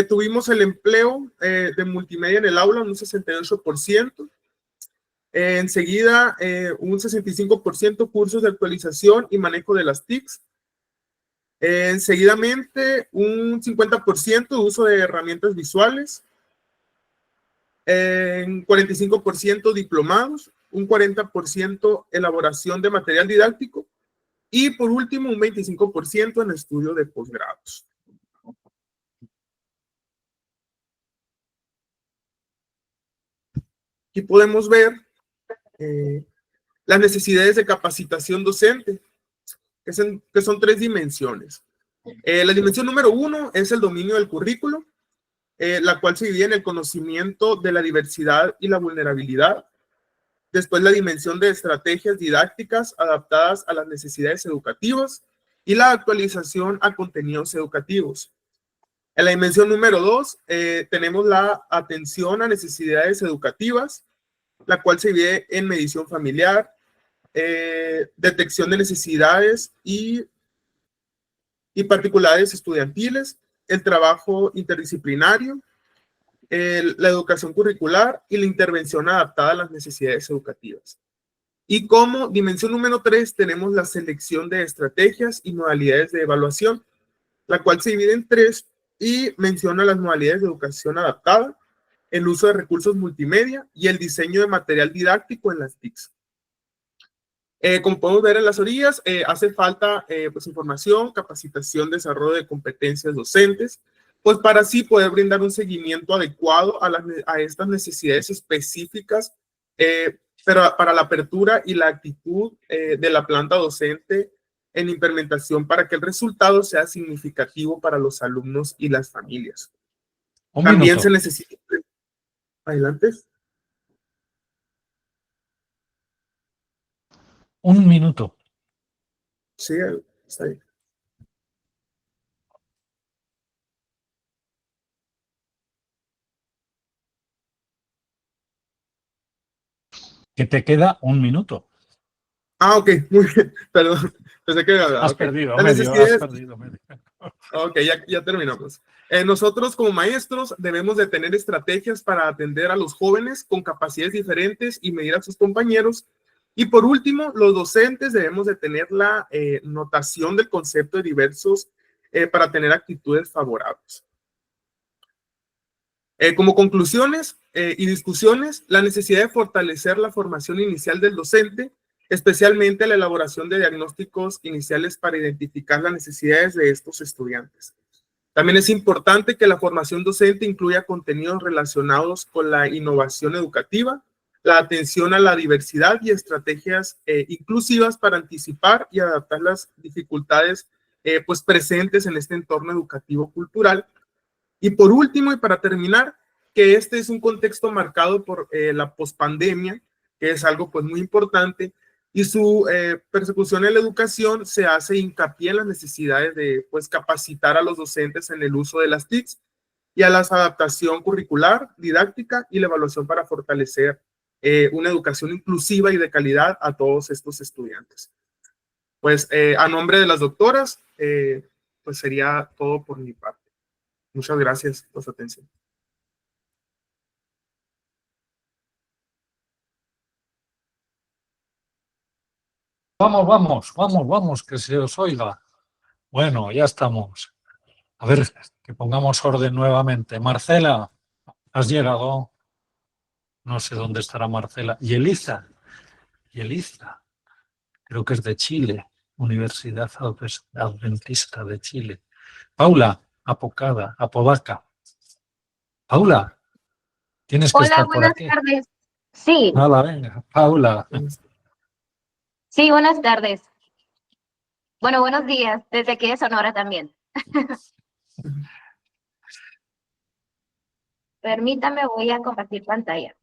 Tuvimos el empleo de multimedia en el aula, un 68%. Enseguida, un 65% cursos de actualización y manejo de las TICs. Enseguidamente, un 50% uso de herramientas visuales. 45% diplomados, un 40% elaboración de material didáctico y por último un 25% en estudio de posgrados. Aquí podemos ver las necesidades de capacitación docente, que son 3 dimensiones. La dimensión número 1 es el dominio del currículo, la cual se divide en el conocimiento de la diversidad y la vulnerabilidad. Después la dimensión de estrategias didácticas adaptadas a las necesidades educativas y la actualización a contenidos educativos. En la dimensión número 2 tenemos la atención a necesidades educativas, la cual se divide en medición familiar, detección de necesidades y particularidades estudiantiles, el trabajo interdisciplinario, la educación curricular y la intervención adaptada a las necesidades educativas. Y como dimensión número 3 tenemos la selección de estrategias y modalidades de evaluación, la cual se divide en 3 y menciona las modalidades de educación adaptada, el uso de recursos multimedia y el diseño de material didáctico en las TICs. Como podemos ver en las orillas, hace falta pues información, capacitación, desarrollo de competencias docentes, pues para así poder brindar un seguimiento adecuado a estas necesidades específicas, pero para la apertura y la actitud de la planta docente en implementación para que el resultado sea significativo para los alumnos y las familias. También se necesita... Adelante. Un minuto. Sí, está bien. Que te queda 1 minuto. Ah, ok, muy bien, perdón. Pensé que Has ok. perdido La medio, necesidad has es- perdido medio. Ok, ya terminamos. Nosotros como maestros debemos de tener estrategias para atender a los jóvenes con capacidades diferentes y medir a sus compañeros. Y por último, los docentes debemos de tener la notación del concepto de diversos para tener actitudes favorables. Como conclusiones y discusiones, la necesidad de fortalecer la formación inicial del docente, especialmente la elaboración de diagnósticos iniciales para identificar las necesidades de estos estudiantes. También es importante que la formación docente incluya contenidos relacionados con la innovación educativa, la atención a la diversidad y estrategias inclusivas para anticipar y adaptar las dificultades pues presentes en este entorno educativo cultural. Y por último, y para terminar, que este es un contexto marcado por la pospandemia, que es algo pues muy importante, y su persecución en la educación se hace hincapié en las necesidades de pues capacitar a los docentes en el uso de las TICs y a la adaptación curricular, didáctica y la evaluación para fortalecer una educación inclusiva y de calidad a todos estos estudiantes. Pues a nombre de las doctoras, pues sería todo por mi parte. Muchas gracias por su atención. Vamos, que se os oiga. Bueno, ya estamos. A ver, que pongamos orden nuevamente. Marcela, has llegado. No sé dónde estará Marcela. Y Eliza, creo que es de Chile, Universidad Adventista de Chile. Paula, Apodaca. Paula, tienes que Hola, estar por buenas aquí. tardes. Sí, Nada, venga, Paula. sí, buenas tardes. Bueno, buenos días, desde aquí de Sonora también. Permítame, voy a compartir pantalla.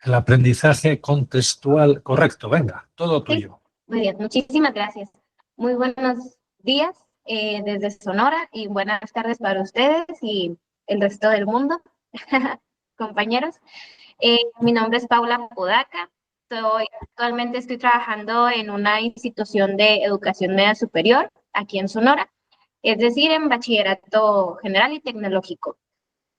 El aprendizaje contextual, correcto, venga, todo Sí, tuyo. muy bien, muchísimas gracias. Muy buenos días desde Sonora y buenas tardes para ustedes y el resto del mundo, compañeros. Mi nombre es Paula Podaca. Actualmente estoy trabajando en una institución de educación media superior aquí en Sonora, es decir, en bachillerato general y tecnológico.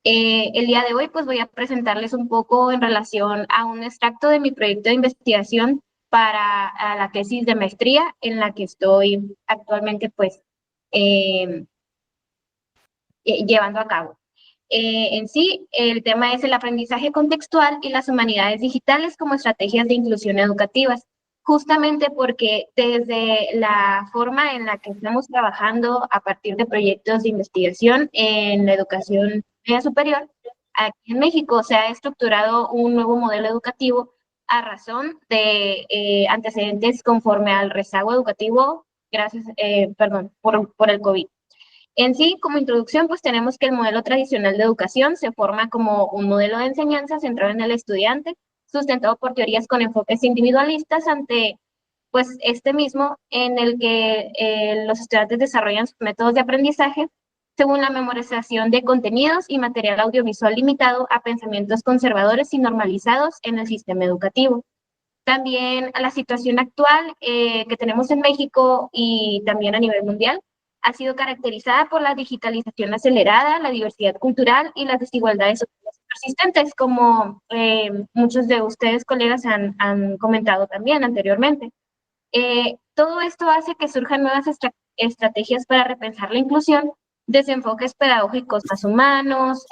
El día de hoy pues voy a presentarles un poco en relación a un extracto de mi proyecto de investigación para la tesis de maestría en la que estoy actualmente pues eh, llevando a cabo. En sí, el tema es el aprendizaje contextual y las humanidades digitales como estrategias de inclusión educativas, justamente porque desde la forma en la que estamos trabajando a partir de proyectos de investigación en la educación media superior, aquí en México se ha estructurado un nuevo modelo educativo a razón de antecedentes conforme al rezago educativo, por el COVID. En sí, como introducción, pues tenemos que el modelo tradicional de educación se forma como un modelo de enseñanza centrado en el estudiante, sustentado por teorías con enfoques individualistas ante, pues, este mismo, en el que los estudiantes desarrollan sus métodos de aprendizaje según la memorización de contenidos y material audiovisual limitado a pensamientos conservadores y normalizados en el sistema educativo. También a la situación actual que tenemos en México y también a nivel mundial ha sido caracterizada por la digitalización acelerada, la diversidad cultural y las desigualdades sociales persistentes, como muchos de ustedes, colegas, han comentado también anteriormente. Todo esto hace que surjan nuevas estrategias para repensar la inclusión desde enfoques pedagógicos más humanos,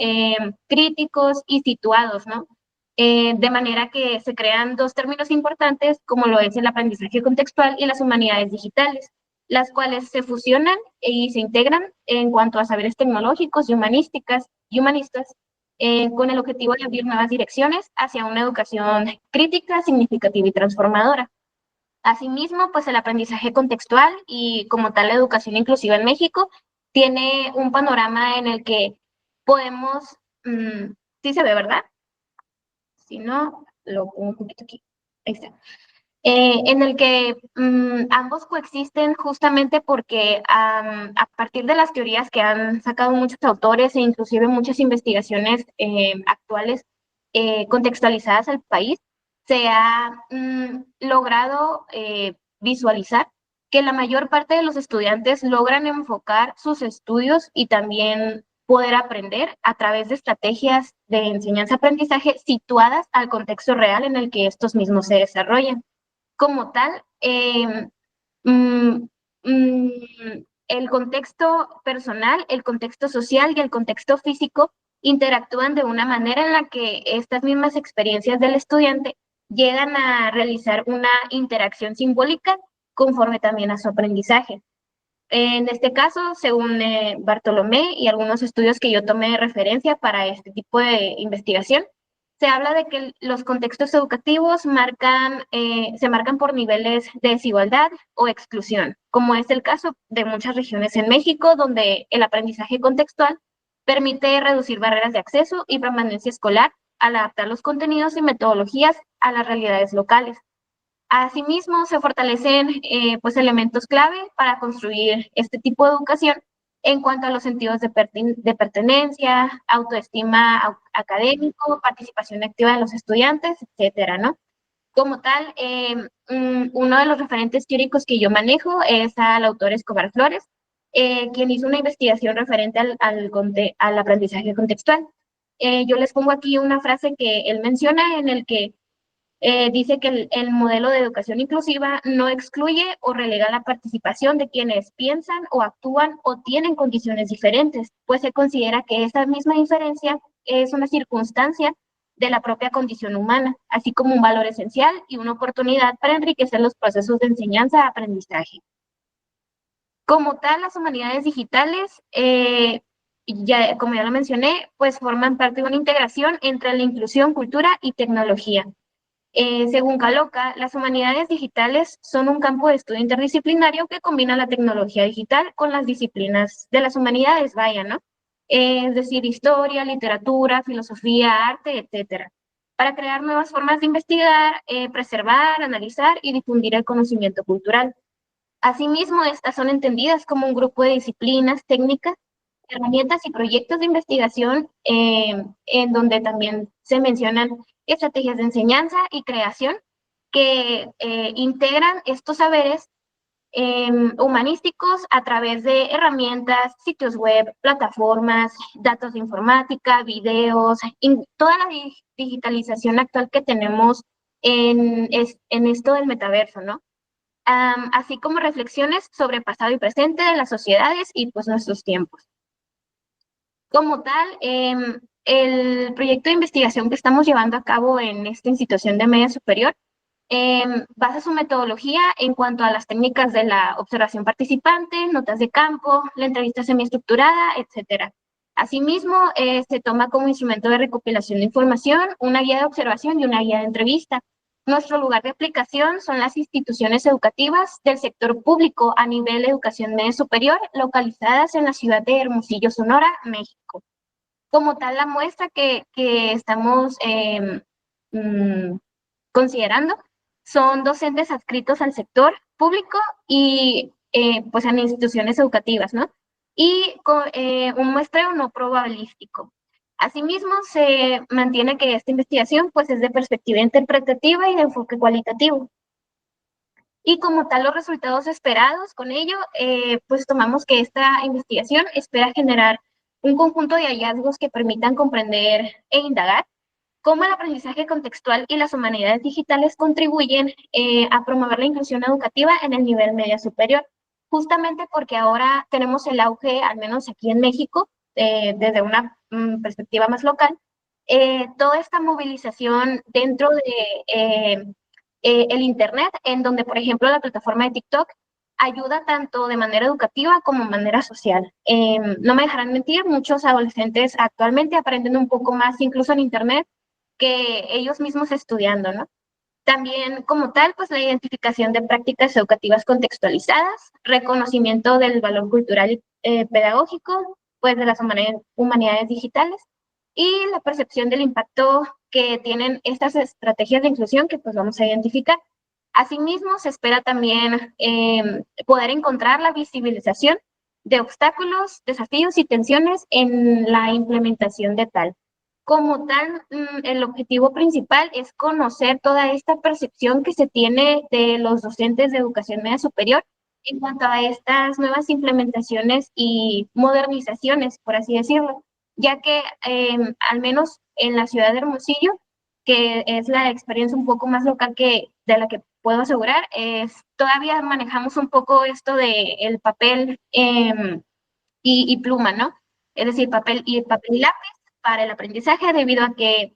críticos y situados, ¿no? De manera que se crean dos términos importantes, como lo es el aprendizaje contextual y las humanidades digitales, las cuales se fusionan y se integran en cuanto a saberes tecnológicos y humanísticas y humanistas, con el objetivo de abrir nuevas direcciones hacia una educación crítica, significativa y transformadora. Asimismo, pues el aprendizaje contextual y como tal la educación inclusiva en México tiene un panorama en el que podemos, sí se ve, ¿verdad? Si no, lo pongo un poquito aquí. Ahí está. en el que ambos coexisten justamente porque a partir de las teorías que han sacado muchos autores e inclusive muchas investigaciones actuales contextualizadas al país, se ha logrado visualizar que la mayor parte de los estudiantes logran enfocar sus estudios y también poder aprender a través de estrategias de enseñanza-aprendizaje situadas al contexto real en el que estos mismos se desarrollan. Como tal, mm, mm, el contexto personal, el contexto social y el contexto físico interactúan de una manera en la que estas mismas experiencias del estudiante llegan a realizar una interacción simbólica conforme también a su aprendizaje. En este caso, según Bartolomé y algunos estudios que yo tomé de referencia para este tipo de investigación, se habla de que los contextos educativos se marcan por niveles de desigualdad o exclusión, como es el caso de muchas regiones en México, donde el aprendizaje contextual permite reducir barreras de acceso y permanencia escolar al adaptar los contenidos y metodologías a las realidades locales. Asimismo, se fortalecen pues elementos clave para construir este tipo de educación en cuanto a los sentidos de pertenencia, autoestima académico, participación activa de los estudiantes, etcétera, ¿no? Como tal, uno de los referentes teóricos que yo manejo es al autor Escobar Flores, quien hizo una investigación referente al aprendizaje contextual. Yo les pongo aquí una frase que él menciona en el que dice que el modelo de educación inclusiva no excluye o relega la participación de quienes piensan o actúan o tienen condiciones diferentes, pues se considera que esa misma diferencia es una circunstancia de la propia condición humana, así como un valor esencial y una oportunidad para enriquecer los procesos de enseñanza-aprendizaje. Como tal, las humanidades digitales, como ya lo mencioné, pues forman parte de una integración entre la inclusión, cultura y tecnología. Según Caloca, las humanidades digitales son un campo de estudio interdisciplinario que combina la tecnología digital con las disciplinas de las humanidades, vaya, ¿no? Es decir, historia, literatura, filosofía, arte, etcétera, para crear nuevas formas de investigar, preservar, analizar y difundir el conocimiento cultural. Asimismo, estas son entendidas como un grupo de disciplinas, técnicas, herramientas y proyectos de investigación en donde también se mencionan estrategias de enseñanza y creación que integran estos saberes humanísticos a través de herramientas, sitios web, plataformas, datos de informática, videos, toda la digitalización actual que tenemos en esto del metaverso, ¿no? Así como reflexiones sobre pasado y presente de las sociedades y pues nuestros tiempos. Como tal, el proyecto de investigación que estamos llevando a cabo en esta institución de media superior basa su metodología en cuanto a las técnicas de la observación participante, notas de campo, la entrevista semiestructurada, etc. Asimismo, se toma como instrumento de recopilación de información una guía de observación y una guía de entrevista. Nuestro lugar de aplicación son las instituciones educativas del sector público a nivel de educación media superior, localizadas en la ciudad de Hermosillo, Sonora, México. Como tal, la muestra que estamos considerando son docentes adscritos al sector público y pues en instituciones educativas, ¿no? Y un muestreo no probabilístico. Asimismo, se mantiene que esta investigación pues es de perspectiva interpretativa y de enfoque cualitativo. Y como tal, los resultados esperados con ello, pues tomamos que esta investigación espera generar un conjunto de hallazgos que permitan comprender e indagar cómo el aprendizaje contextual y las humanidades digitales contribuyen a promover la inclusión educativa en el nivel media superior, justamente porque ahora tenemos el auge, al menos aquí en México, desde una perspectiva más local, toda esta movilización dentro de el Internet, en donde, por ejemplo, la plataforma de TikTok ayuda tanto de manera educativa como de manera social. No me dejarán mentir, muchos adolescentes actualmente aprenden un poco más incluso en Internet que ellos mismos estudiando, ¿no? También, como tal, pues la identificación de prácticas educativas contextualizadas, reconocimiento del valor cultural y pedagógico, pues de las humanidades digitales, y la percepción del impacto que tienen estas estrategias de inclusión que pues vamos a identificar. Asimismo, se espera también poder encontrar la visibilización de obstáculos, desafíos y tensiones en la implementación de tal. Como tal, el objetivo principal es conocer toda esta percepción que se tiene de los docentes de educación media superior en cuanto a estas nuevas implementaciones y modernizaciones, por así decirlo, ya que al menos en la ciudad de Hermosillo, que es la experiencia un poco más local de la que puedo asegurar, todavía manejamos un poco esto de el papel y pluma, ¿no? Es decir, papel y lápiz para el aprendizaje, debido a que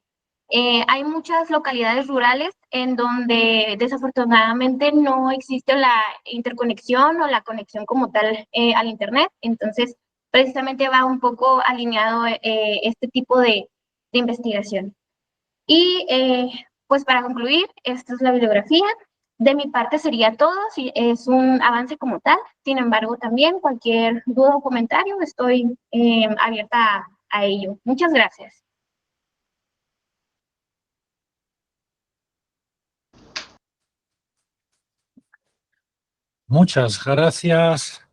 hay muchas localidades rurales en donde desafortunadamente no existe la interconexión o la conexión como tal al Internet. Entonces, precisamente va un poco alineado este tipo de investigación. Y pues para concluir, esta es la bibliografía. De mi parte sería todo, si es un avance como tal. Sin embargo, también cualquier duda o comentario, estoy abierta a ello. Muchas gracias. Muchas gracias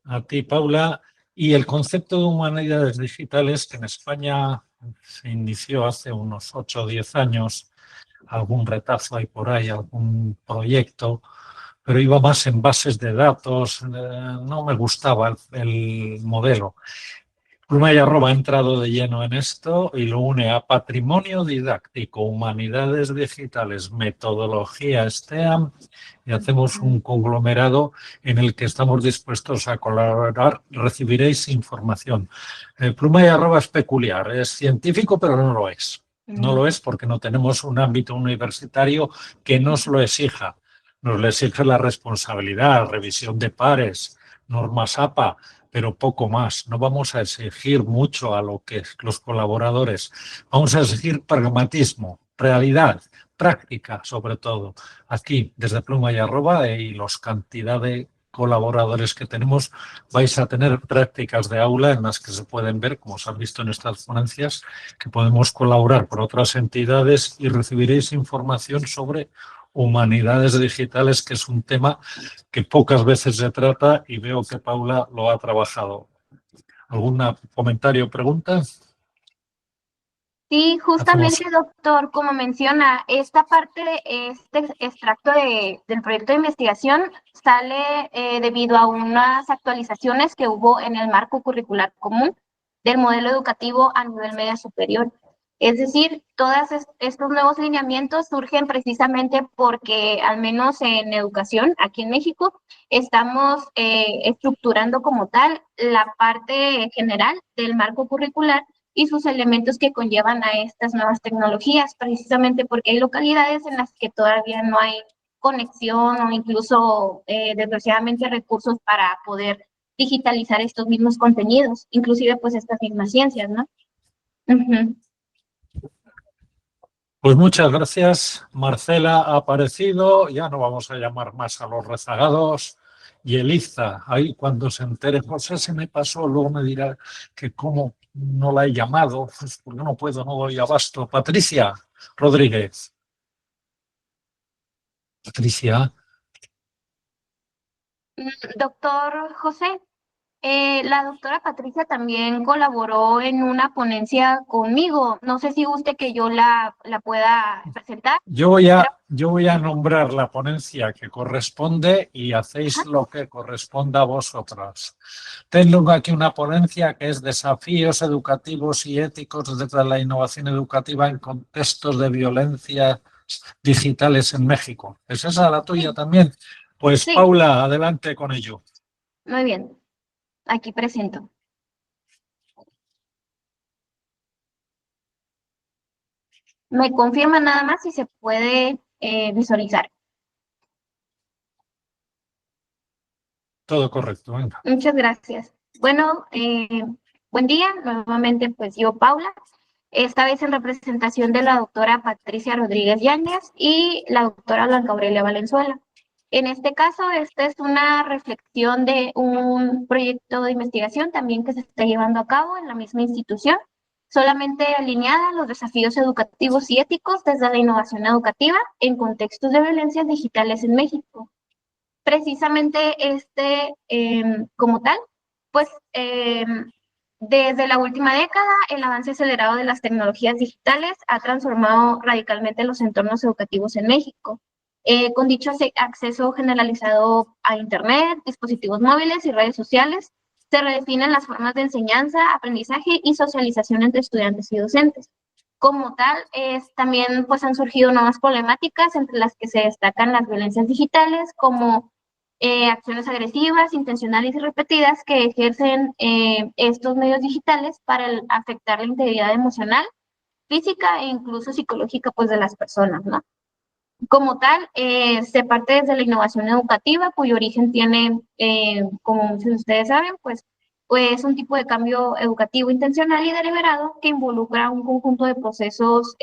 a ti, Paula. Y el concepto de humanidades digitales, que en España se inició hace unos 8 o 10 años, algún retazo hay por ahí, algún proyecto, pero iba más en bases de datos, no me gustaba el modelo. Pluma y Arroba ha entrado de lleno en esto y lo une a patrimonio didáctico, humanidades digitales, metodología STEAM, y hacemos un conglomerado en el que estamos dispuestos a colaborar. Recibiréis información. Pluma y Arroba es peculiar, es científico, pero no lo es. No lo es porque no tenemos un ámbito universitario que nos lo exija. Nos lo exige la responsabilidad, revisión de pares, normas APA, pero poco más. No vamos a exigir mucho a lo que los colaboradores. Vamos a exigir pragmatismo, realidad, práctica, sobre todo. Aquí, desde Pluma y Arroba, y los cantidad de colaboradores que tenemos, vais a tener prácticas de aula en las que se pueden ver, como se han visto en estas ponencias, que podemos colaborar por otras entidades y recibiréis información sobre humanidades digitales, que es un tema que pocas veces se trata y veo que Paula lo ha trabajado. ¿Algún comentario o pregunta? Sí, justamente, doctor, como menciona, esta parte, este extracto del proyecto de investigación sale debido a unas actualizaciones que hubo en el marco curricular común del modelo educativo a nivel media superior. Es decir, todos estos nuevos lineamientos surgen precisamente porque, al menos en educación, aquí en México, estamos estructurando como tal la parte general del marco curricular y sus elementos que conllevan a estas nuevas tecnologías, precisamente porque hay localidades en las que todavía no hay conexión o incluso, desgraciadamente, recursos para poder digitalizar estos mismos contenidos, inclusive pues estas mismas ciencias, ¿no? Pues muchas gracias. Marcela ha aparecido, ya no vamos a llamar más a los rezagados. Y Eliza, ahí cuando se entere, José se me pasó, luego me dirá que cómo no la he llamado, pues porque no puedo, no doy abasto. Patricia Rodríguez. Patricia. Doctor José, la doctora Patricia también colaboró en una ponencia conmigo. No sé si guste que yo la pueda presentar. Yo voy a nombrar la ponencia que corresponde y hacéis lo que corresponda a vosotras. Tengo aquí una ponencia que es Desafíos educativos y éticos desde la innovación educativa en contextos de violencia digitales en México. ¿Es esa la tuya también? Pues sí. Paula, adelante con ello. Muy bien, aquí presento. Me confirma nada más si se puede visualizar. Todo correcto, venga. Muchas gracias. Bueno, buen día. Nuevamente, pues yo, Paula, esta vez en representación de la doctora Patricia Rodríguez Yáñez y la doctora Blanca Aurelia Valenzuela. En este caso, esta es una reflexión de un proyecto de investigación también que se está llevando a cabo en la misma institución, solamente alineada a los desafíos educativos y éticos desde la innovación educativa en contextos de violencias digitales en México. Precisamente como tal, pues desde la última década, el avance acelerado de las tecnologías digitales ha transformado radicalmente los entornos educativos en México. Con dicho acceso generalizado a Internet, dispositivos móviles y redes sociales, se redefinen las formas de enseñanza, aprendizaje y socialización entre estudiantes y docentes. Como tal, también pues, han surgido nuevas problemáticas entre las que se destacan las violencias digitales, como acciones agresivas, intencionales y repetidas que ejercen estos medios digitales para afectar la integridad emocional, física e incluso psicológica pues, de las personas, ¿no? Como tal, se parte desde la innovación educativa, cuyo origen tiene, como muchos de ustedes saben, pues un tipo de cambio educativo intencional y deliberado que involucra un conjunto de procesos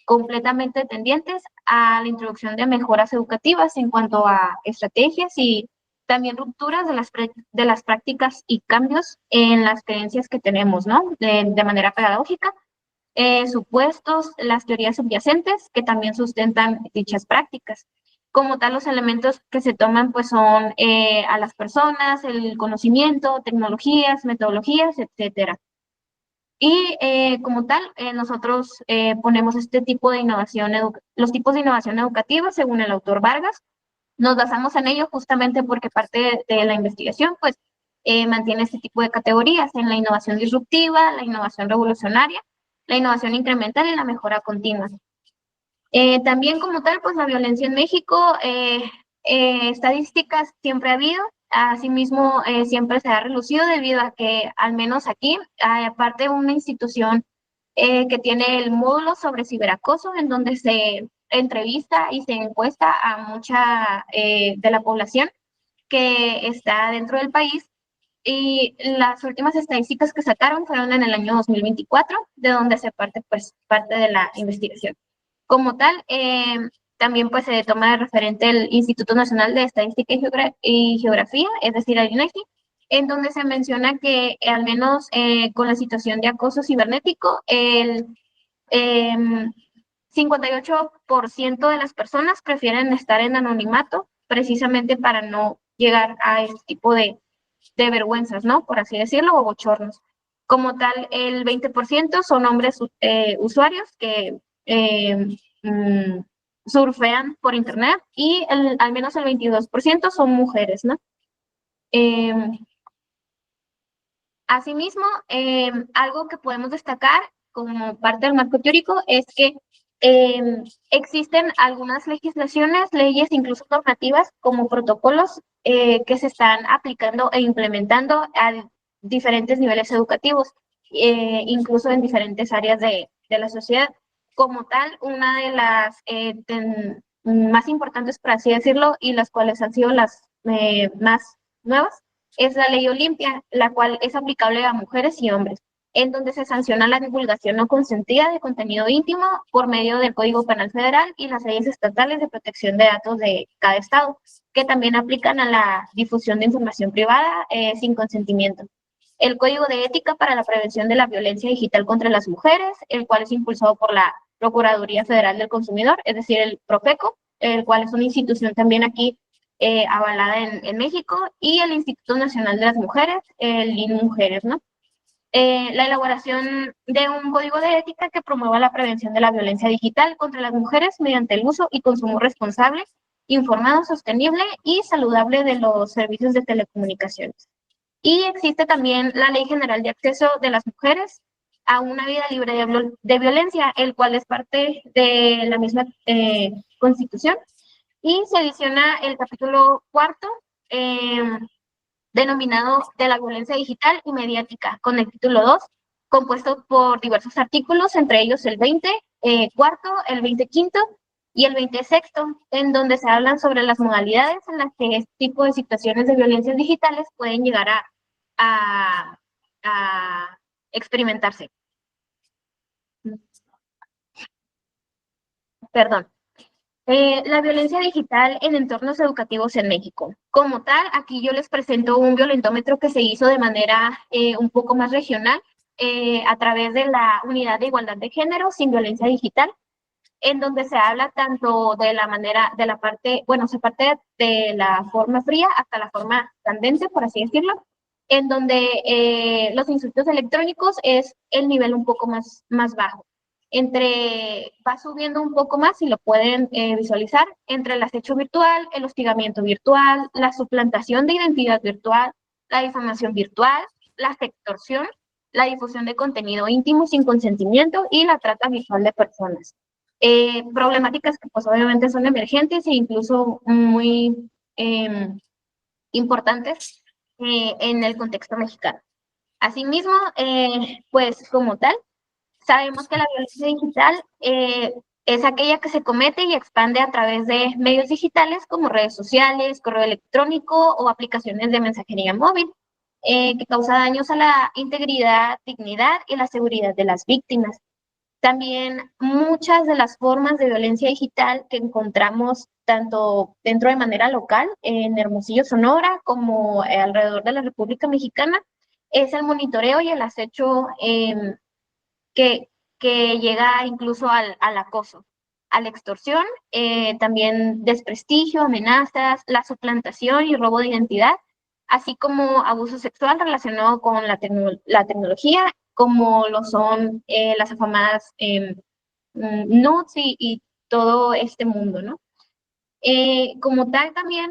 completamente tendientes a la introducción de mejoras educativas en cuanto a estrategias y también rupturas de las prácticas y cambios en las creencias que tenemos, ¿no? De manera pedagógica. Supuestos, las teorías subyacentes que también sustentan dichas prácticas. Como tal, los elementos que se toman pues son a las personas, el conocimiento, tecnologías, metodologías, etcétera. Y como tal, nosotros ponemos este tipo de innovación, los tipos de innovación educativa según el autor Vargas. Nos basamos en ello justamente porque parte de la investigación pues mantiene este tipo de categorías en la innovación disruptiva, la innovación revolucionaria, la innovación incremental y la mejora continua. También como tal, pues la violencia en México, estadísticas siempre ha habido, asimismo siempre se ha relucido debido a que al menos aquí, aparte de una institución que tiene el módulo sobre ciberacoso, en donde se entrevista y se encuesta a mucha de la población que está dentro del país, y las últimas estadísticas que sacaron fueron en el año 2024, de donde se parte de la investigación. Como tal, también pues se toma de referente el Instituto Nacional de Estadística y Geografía, es decir, el INEGI, en donde se menciona que al menos con la situación de acoso cibernético, el 58% de las personas prefieren estar en anonimato precisamente para no llegar a este tipo de vergüenzas, ¿no? Por así decirlo, o bochornos. Como tal, el 20% son hombres usuarios que surfean por internet y al menos el 22% son mujeres, ¿no? Asimismo, algo que podemos destacar como parte del marco teórico es que existen algunas legislaciones, leyes, incluso normativas como protocolos que se están aplicando e implementando a diferentes niveles educativos, incluso en diferentes áreas de la sociedad. Como tal, una de las más importantes, por así decirlo, y las cuales han sido las más nuevas, es la Ley Olimpia, la cual es aplicable a mujeres y hombres, en donde se sanciona la divulgación no consentida de contenido íntimo por medio del Código Penal Federal y las leyes estatales de protección de datos de cada estado, que también aplican a la difusión de información privada sin consentimiento. El Código de Ética para la Prevención de la Violencia Digital contra las Mujeres, el cual es impulsado por la Procuraduría Federal del Consumidor, es decir, el Profeco, el cual es una institución también aquí avalada en México, y el Instituto Nacional de las Mujeres, el INMujeres, ¿no? La elaboración de un código de ética que promueva la prevención de la violencia digital contra las mujeres mediante el uso y consumo responsable, informado, sostenible y saludable de los servicios de telecomunicaciones. Y existe también la Ley General de Acceso de las Mujeres a una vida libre de violencia, el cual es parte de la misma Constitución. Y se adiciona el capítulo 4, denominado de la violencia digital y mediática, con el título 2, compuesto por diversos artículos, entre ellos el 20, cuarto, el 25 y el 26, en donde se hablan sobre las modalidades en las que este tipo de situaciones de violencias digitales pueden llegar a experimentarse. Perdón. La violencia digital en entornos educativos en México. Como tal, aquí yo les presento un violentómetro que se hizo de manera un poco más regional, a través de la Unidad de Igualdad de Género sin Violencia Digital, en donde se habla tanto de la manera, de la parte, bueno, se parte de la forma fría hasta la forma candente, por así decirlo, en donde los insultos electrónicos es el nivel un poco más bajo. Va subiendo un poco más, si lo pueden visualizar, entre el acecho virtual, el hostigamiento virtual, la suplantación de identidad virtual, la difamación virtual, la extorsión, la difusión de contenido íntimo sin consentimiento y la trata visual de personas. Problemáticas que pues obviamente son emergentes e incluso muy importantes en el contexto mexicano. Asimismo, pues como tal, sabemos que la violencia digital es aquella que se comete y expande a través de medios digitales como redes sociales, correo electrónico o aplicaciones de mensajería móvil, que causa daños a la integridad, dignidad y la seguridad de las víctimas. También muchas de las formas de violencia digital que encontramos tanto dentro de manera local, en Hermosillo, Sonora, como alrededor de la República Mexicana, es el monitoreo y el acecho que llega incluso al acoso, a la extorsión, también desprestigio, amenazas, la suplantación y robo de identidad, así como abuso sexual relacionado con la tecnología, como lo son las afamadas nudes y todo este mundo, ¿no? Como tal también,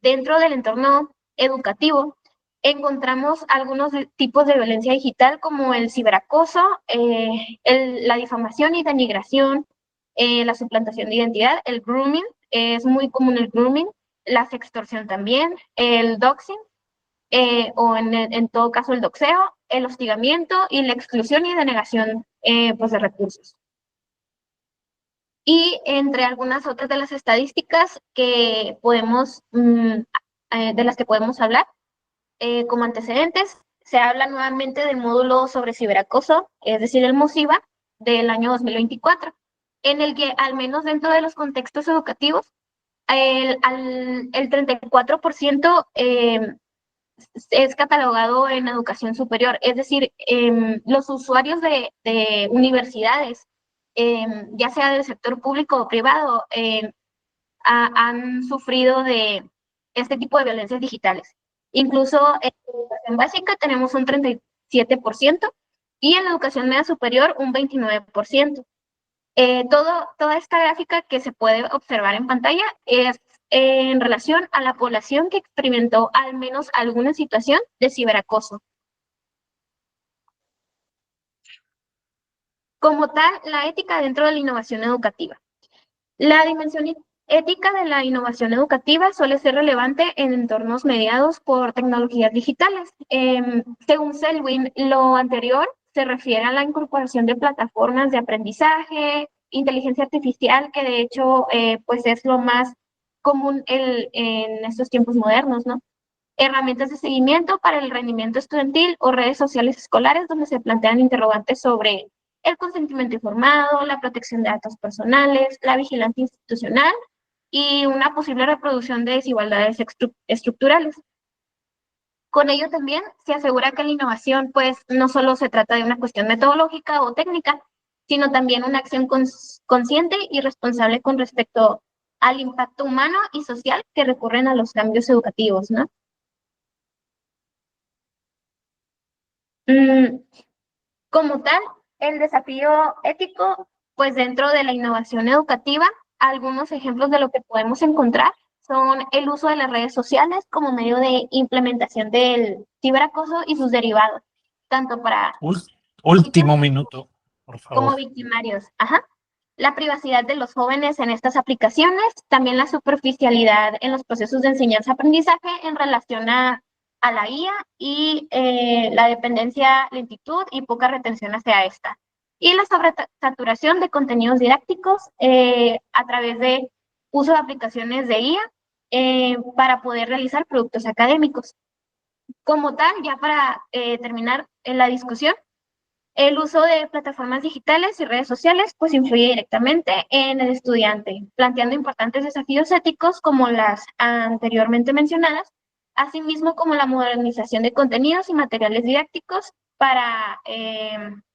dentro del entorno educativo, encontramos algunos tipos de violencia digital como el ciberacoso, la difamación y denigración, la suplantación de identidad, el grooming, es muy común el grooming, la sextorsión también, el doxing, o en todo caso el doxeo, el hostigamiento y la exclusión y denegación pues de recursos. Y entre algunas otras de las estadísticas que podemos, de las que podemos hablar, como antecedentes, se habla nuevamente del módulo sobre ciberacoso, es decir, el MOSIVA, del año 2024, en el que, al menos dentro de los contextos educativos, el 34% es catalogado en educación superior, es decir, los usuarios de universidades, ya sea del sector público o privado, han sufrido de este tipo de violencias digitales. Incluso en educación básica tenemos un 37% y en la educación media superior un 29%. Toda esta gráfica que se puede observar en pantalla es en relación a la población que experimentó al menos alguna situación de ciberacoso. Como tal, la ética dentro de la innovación educativa. La dimensión ética de la innovación educativa suele ser relevante en entornos mediados por tecnologías digitales. Según Selwyn, lo anterior se refiere a la incorporación de plataformas de aprendizaje, inteligencia artificial, que de hecho pues es lo más común en estos tiempos modernos, ¿no? Herramientas de seguimiento para el rendimiento estudiantil o redes sociales escolares donde se plantean interrogantes sobre el consentimiento informado, la protección de datos personales, la vigilancia institucional y una posible reproducción de desigualdades estructurales. Con ello también se asegura que la innovación pues no solo se trata de una cuestión metodológica o técnica, sino también una acción consciente y responsable con respecto al impacto humano y social que recurren a los cambios educativos, ¿no? Como tal, el desafío ético, pues dentro de la innovación educativa, algunos ejemplos de lo que podemos encontrar son el uso de las redes sociales como medio de implementación del ciberacoso y sus derivados, tanto para Último minuto, por favor. como victimarios. Ajá. La privacidad de los jóvenes en estas aplicaciones, también la superficialidad en los procesos de enseñanza-aprendizaje en relación a la IA y la dependencia, lentitud y poca retención hacia esta. Y la sobresaturación de contenidos didácticos a través de uso de aplicaciones de IA para poder realizar productos académicos. Como tal, ya para terminar la discusión, el uso de plataformas digitales y redes sociales pues influye directamente en el estudiante, planteando importantes desafíos éticos como las anteriormente mencionadas, asimismo como la modernización de contenidos y materiales didácticos para,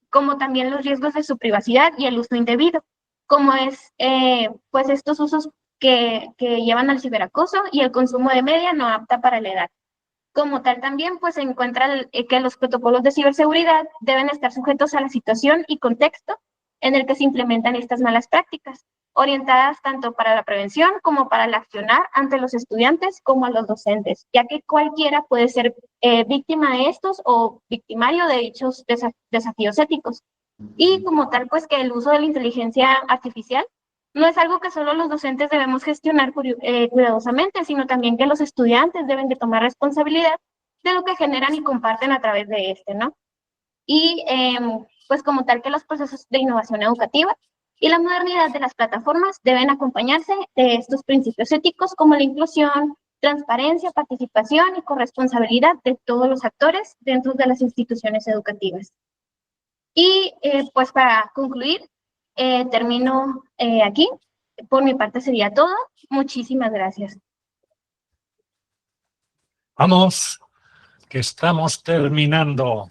como también los riesgos de su privacidad y el uso indebido, como es pues estos usos que llevan al ciberacoso y el consumo de media no apta para la edad. Como tal también pues se encuentra que los protocolos de ciberseguridad deben estar sujetos a la situación y contexto en el que se implementan estas malas prácticas, orientadas tanto para la prevención como para el accionar ante los estudiantes como a los docentes, ya que cualquiera puede ser víctima de estos o victimario de dichos desafíos éticos. Y como tal, pues que el uso de la inteligencia artificial no es algo que solo los docentes debemos gestionar cuidadosamente, sino también que los estudiantes deben de tomar responsabilidad de lo que generan y comparten a través de este, ¿no? Y pues como tal que los procesos de innovación educativa y la modernidad de las plataformas deben acompañarse de estos principios éticos como la inclusión, transparencia, participación y corresponsabilidad de todos los actores dentro de las instituciones educativas. Y pues para concluir, termino aquí. Por mi parte sería todo. Muchísimas gracias. Vamos, que estamos terminando.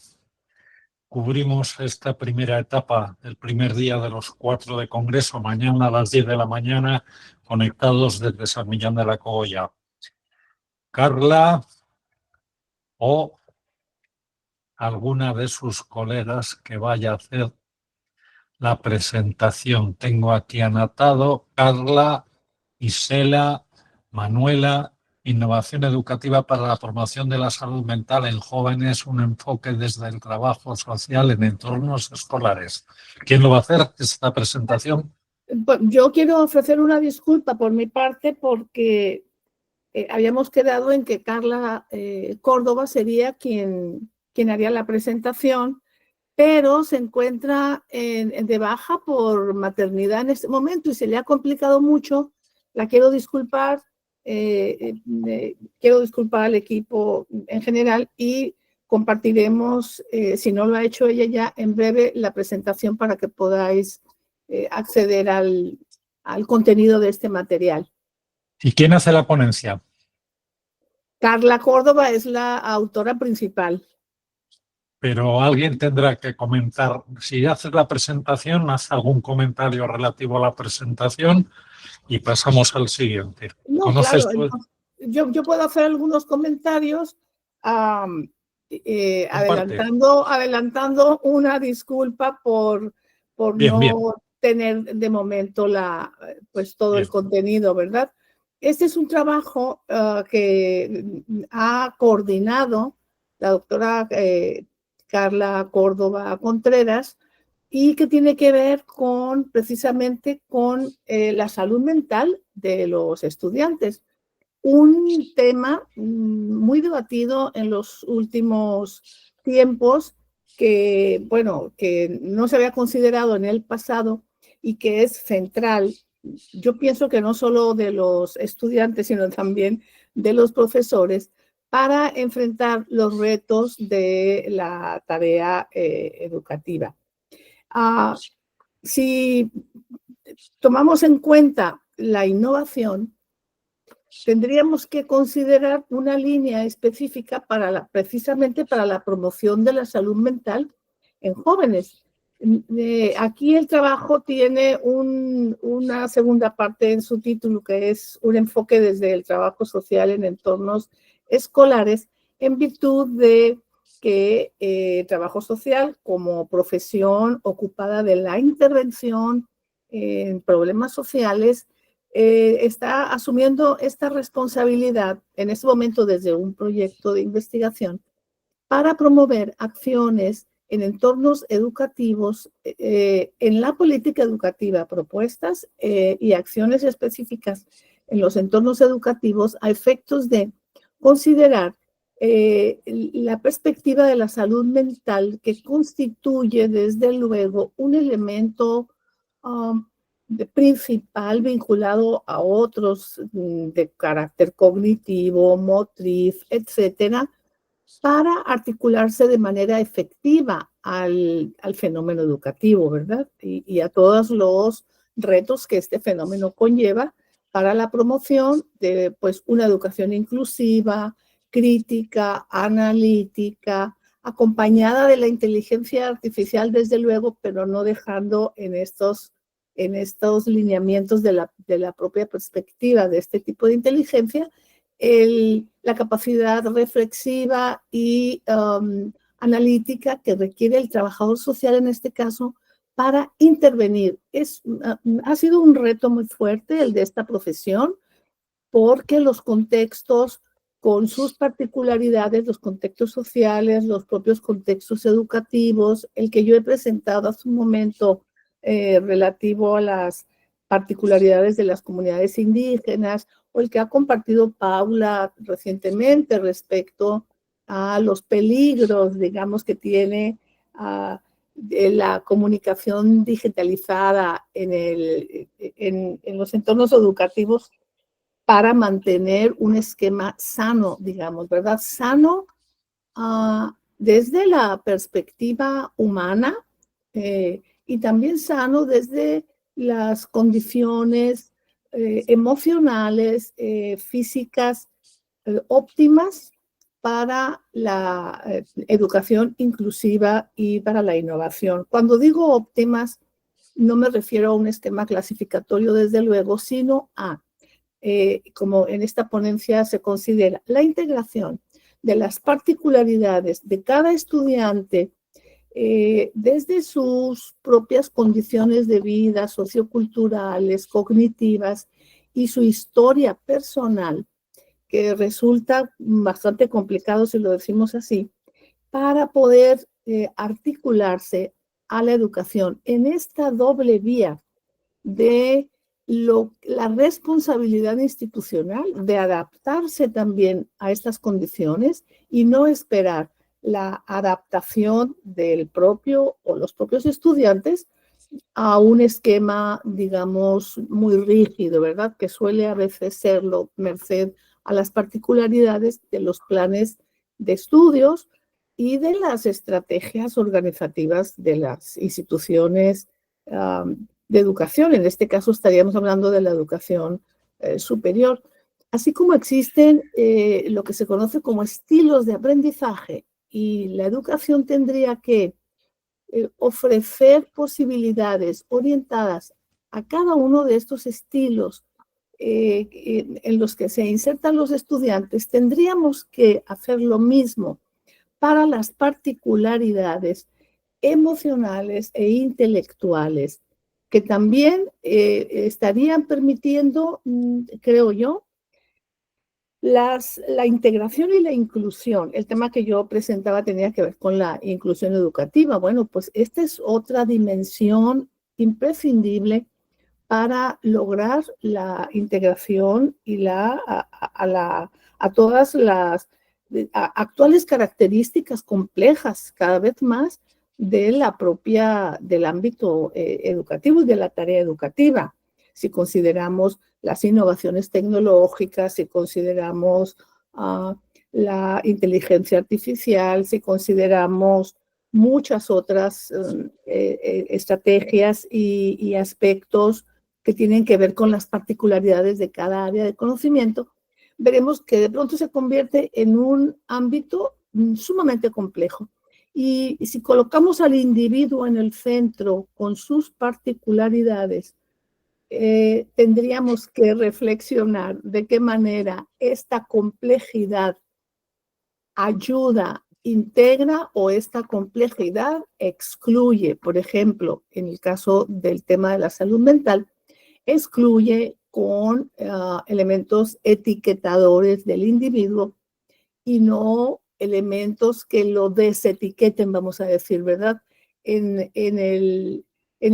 Cubrimos esta primera etapa, el primer día de los 4 de Congreso, mañana a las 10 de la mañana, conectados desde San Millán de la Cogolla. Carla o alguna de sus colegas que vaya a hacer la presentación. Tengo aquí anotado Carla, Isela, Manuela, Innovación educativa para la promoción de la salud mental en jóvenes, un enfoque desde el trabajo social en entornos escolares. ¿Quién lo va a hacer esta presentación? Yo quiero ofrecer una disculpa por mi parte porque habíamos quedado en que Carla Córdoba sería quien haría la presentación, pero se encuentra de baja por maternidad en este momento y se le ha complicado mucho. La quiero disculpar, quiero disculpar al equipo en general y compartiremos, si no lo ha hecho ella ya, en breve la presentación para que podáis acceder al contenido de este material. ¿Y quién hace la ponencia? Carla Córdoba es la autora principal. Pero alguien tendrá que comentar. Si haces la presentación, haz algún comentario relativo a la presentación y pasamos al siguiente. No, ¿Conoces claro, tú? yo puedo hacer algunos comentarios adelantando una disculpa por Bien, no bien. tener de momento pues todo Bien. el contenido, ¿verdad? Este es un trabajo que ha coordinado la doctora Carla Córdoba Contreras y que tiene que ver precisamente con la salud mental de los estudiantes. Un tema muy debatido en los últimos tiempos que, bueno, que no se había considerado en el pasado y que es central. Yo pienso que no solo de los estudiantes, sino también de los profesores para enfrentar los retos de la tarea educativa. Si tomamos en cuenta la innovación, tendríamos que considerar una línea específica precisamente para la promoción de la salud mental en jóvenes. Aquí el trabajo tiene una segunda parte en su título, que es un enfoque desde el trabajo social en entornos escolares, en virtud de que trabajo social como profesión ocupada de la intervención en problemas sociales está asumiendo esta responsabilidad en este momento desde un proyecto de investigación para promover acciones en entornos educativos, en la política educativa, propuestas y acciones específicas en los entornos educativos a efectos de considerar la perspectiva de la salud mental, que constituye desde luego un elemento principal vinculado a otros de carácter cognitivo, motriz, etcétera, para articularse de manera efectiva al fenómeno educativo, ¿verdad? Y a todos los retos que este fenómeno conlleva para la promoción de pues, una educación inclusiva, crítica, analítica, acompañada de la inteligencia artificial, desde luego, pero no dejando en estos lineamientos de la propia perspectiva de este tipo de inteligencia, la capacidad reflexiva y analítica que requiere el trabajador social en este caso para intervenir. Ha sido un reto muy fuerte el de esta profesión, porque los contextos con sus particularidades, los contextos sociales, los propios contextos educativos, el que yo he presentado hace un momento relativo a las particularidades de las comunidades indígenas, o el que ha compartido Paula recientemente respecto a los peligros, digamos, que tiene de la comunicación digitalizada en los entornos educativos, para mantener un esquema sano, digamos, ¿verdad? Sano desde la perspectiva humana y también sano desde las condiciones emocionales, físicas óptimas para la educación inclusiva y para la innovación. Cuando digo óptimas, no me refiero a un esquema clasificatorio, desde luego, sino a como en esta ponencia se considera la integración de las particularidades de cada estudiante desde sus propias condiciones de vida, socioculturales, cognitivas y su historia personal, que resulta bastante complicado si lo decimos así, para poder articularse a la educación en esta doble vía de la responsabilidad institucional de adaptarse también a estas condiciones y no esperar la adaptación del propio o los propios estudiantes a un esquema, digamos, muy rígido, ¿verdad? Que suele a veces serlo merced a las particularidades de los planes de estudios y de las estrategias organizativas de las instituciones de educación. En este caso estaríamos hablando de la educación superior. Así como existen lo que se conoce como estilos de aprendizaje, y la educación tendría que ofrecer posibilidades orientadas a cada uno de estos estilos en los que se insertan los estudiantes, tendríamos que hacer lo mismo para las particularidades emocionales e intelectuales, que también estarían permitiendo, creo yo, la integración y la inclusión. El tema que yo presentaba tenía que ver con la inclusión educativa. Bueno, pues esta es otra dimensión imprescindible para lograr la integración y a todas las actuales características complejas cada vez más del ámbito educativo y de la tarea educativa. Si consideramos las innovaciones tecnológicas, si consideramos la inteligencia artificial, si consideramos muchas otras estrategias y aspectos que tienen que ver con las particularidades de cada área de conocimiento, veremos que de pronto se convierte en un ámbito sumamente complejo. Y si colocamos al individuo en el centro con sus particularidades, tendríamos que reflexionar de qué manera esta complejidad ayuda, integra, o esta complejidad excluye. Por ejemplo, en el caso del tema de la salud mental, excluye con elementos etiquetadores del individuo y no elementos que lo desetiqueten, vamos a decir, ¿verdad? En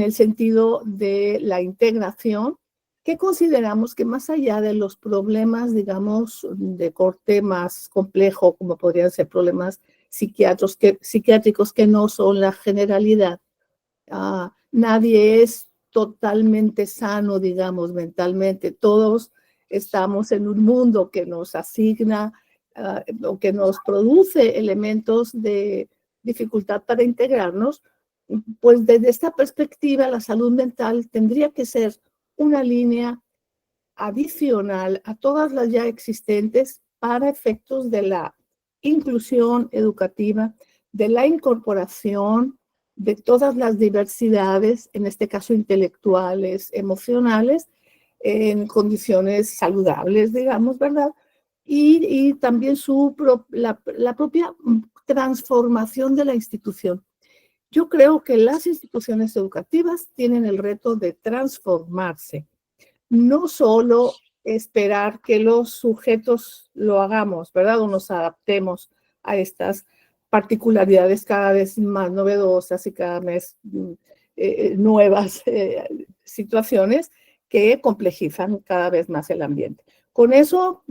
el sentido de la integración, que consideramos que más allá de los problemas, digamos, de corte más complejo, como podrían ser problemas psiquiátricos que no son la generalidad, nadie es totalmente sano, digamos, mentalmente. Todos estamos en un mundo que nos asigna o que nos produce elementos de dificultad para integrarnos. Pues desde esta perspectiva, la salud mental tendría que ser una línea adicional a todas las ya existentes para efectos de la inclusión educativa, de la incorporación de todas las diversidades, en este caso intelectuales, emocionales, en condiciones saludables, digamos, ¿verdad? Y también la propia transformación de la institución. Yo creo que las instituciones educativas tienen el reto de transformarse, no solo esperar que los sujetos lo hagamos, ¿verdad? O nos adaptemos a estas particularidades cada vez más novedosas y cada vez nuevas situaciones que complejizan cada vez más el ambiente. Con eso,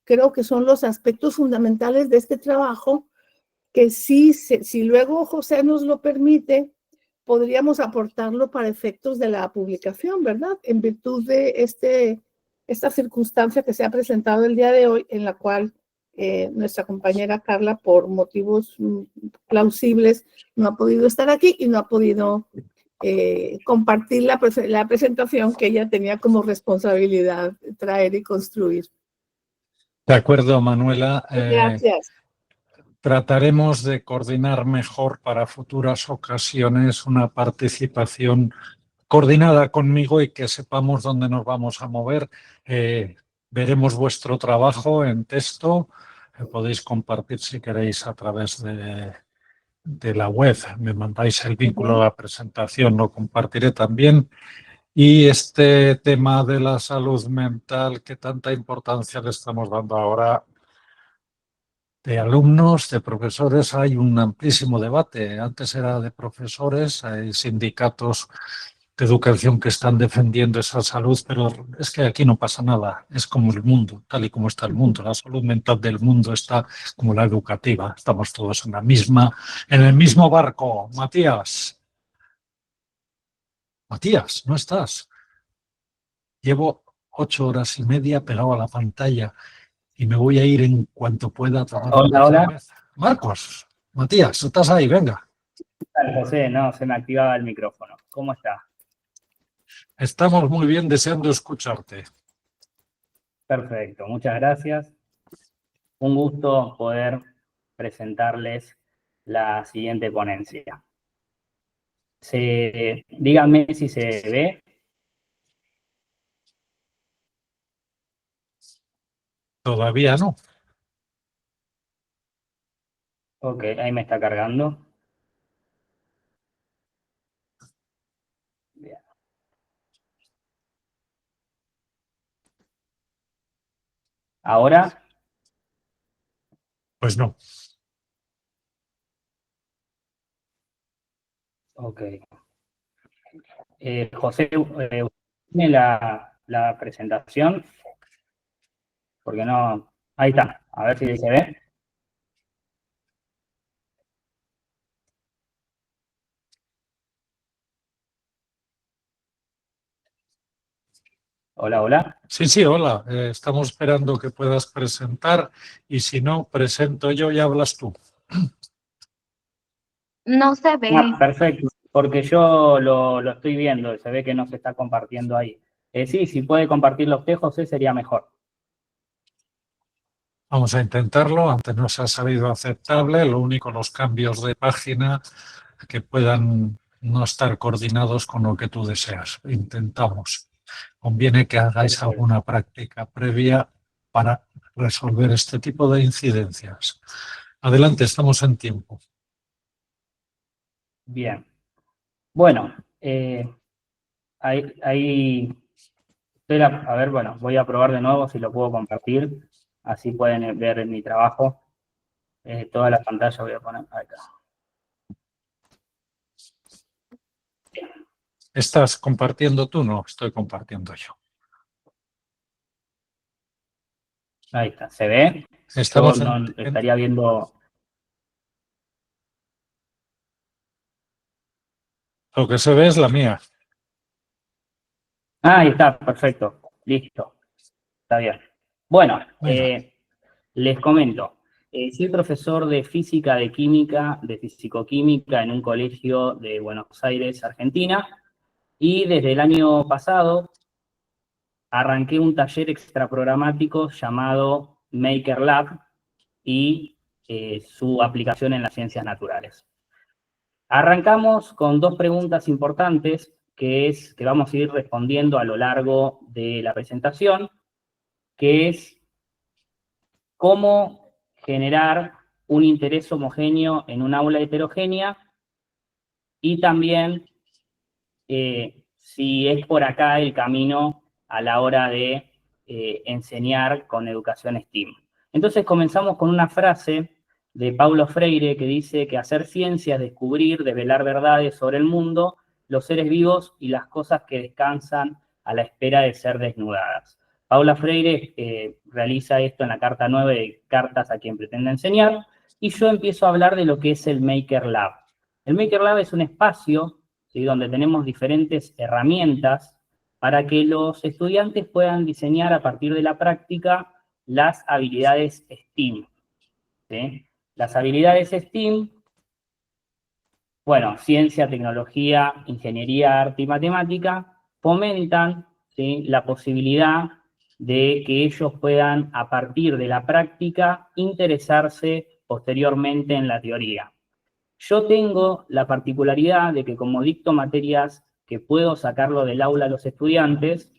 creo que son los aspectos fundamentales de este trabajo que si luego José nos lo permite, podríamos aportarlo para efectos de la publicación, ¿verdad? En virtud de esta circunstancia que se ha presentado el día de hoy, en la cual nuestra compañera Carla, por motivos plausibles, no ha podido estar aquí y no ha podido compartir la presentación que ella tenía como responsabilidad traer y construir. De acuerdo, Manuela. Gracias. Trataremos de coordinar mejor para futuras ocasiones una participación coordinada conmigo y que sepamos dónde nos vamos a mover. Veremos vuestro trabajo en texto. Podéis compartir si queréis a través de la web. Me mandáis el vínculo a la presentación, lo compartiré también. Y este tema de la salud mental, que tanta importancia le estamos dando ahora, de alumnos, de profesores, hay un amplísimo debate. Antes era de profesores, hay sindicatos de educación que están defendiendo esa salud, pero es que aquí no pasa nada. Es como el mundo, tal y como está el mundo. La salud mental del mundo está como la educativa. Estamos todos en el mismo barco. Matías, ¿no estás? Llevo 8 horas y media pegado a la pantalla y me voy a ir en cuanto pueda a tomar una cerveza. Marcos, Matías, estás ahí, venga. José, no, se me activaba el micrófono. ¿Cómo está? Estamos muy bien, deseando escucharte. Perfecto, muchas gracias. Un gusto poder presentarles la siguiente ponencia. Díganme si se ve. Todavía no. Ok, ahí me está cargando. Bien. ¿Ahora? Pues no. Ok. José, ¿tiene la presentación? Porque no... Ahí está, a ver si se ve. Hola, hola. Sí, hola. Estamos esperando que puedas presentar y si no, presento yo y hablas tú. No se ve. Ah, perfecto, porque yo lo estoy viendo, se ve que no se está compartiendo ahí. Sí, si puede compartirlo usted, José, sería mejor. Vamos a intentarlo. Antes nos ha salido aceptable. Lo único, los cambios de página que puedan no estar coordinados con lo que tú deseas. Intentamos. Conviene que hagáis alguna práctica previa para resolver este tipo de incidencias. Adelante, estamos en tiempo. Bien. Bueno, a ver, bueno, voy a probar de nuevo si lo puedo compartir. Así pueden ver mi trabajo. Toda la pantalla voy a poner acá. ¿Estás compartiendo tú? No, estoy compartiendo yo. Ahí está, ¿se ve? Estamos Yo no estaría viendo... Lo que se ve es la mía. Ah, ahí está, perfecto. Listo. Está bien. Bueno, les comento. Soy profesor de física, de química, de fisicoquímica en un colegio de Buenos Aires, Argentina. Y desde el año pasado arranqué un taller extraprogramático llamado Maker Lab y su aplicación en las ciencias naturales. Arrancamos con dos preguntas importantes que vamos a ir respondiendo a lo largo de la presentación, que es cómo generar un interés homogéneo en un aula heterogénea y también si es por acá el camino a la hora de enseñar con educación STEAM. Entonces comenzamos con una frase de Paulo Freire que dice que hacer ciencia es descubrir, desvelar verdades sobre el mundo, los seres vivos y las cosas que descansan a la espera de ser desnudadas. Paulo Freire realiza esto en la carta 9 de Cartas a quien pretende enseñar, y yo empiezo a hablar de lo que es el Maker Lab. El Maker Lab es un espacio, ¿sí?, donde tenemos diferentes herramientas para que los estudiantes puedan diseñar a partir de la práctica las habilidades STEAM, ¿sí? Las habilidades STEAM, bueno, ciencia, tecnología, ingeniería, arte y matemática, fomentan, ¿sí?, la posibilidad de que ellos puedan, a partir de la práctica, interesarse posteriormente en la teoría. Yo tengo la particularidad de que como dicto materias que puedo sacarlo del aula a los estudiantes,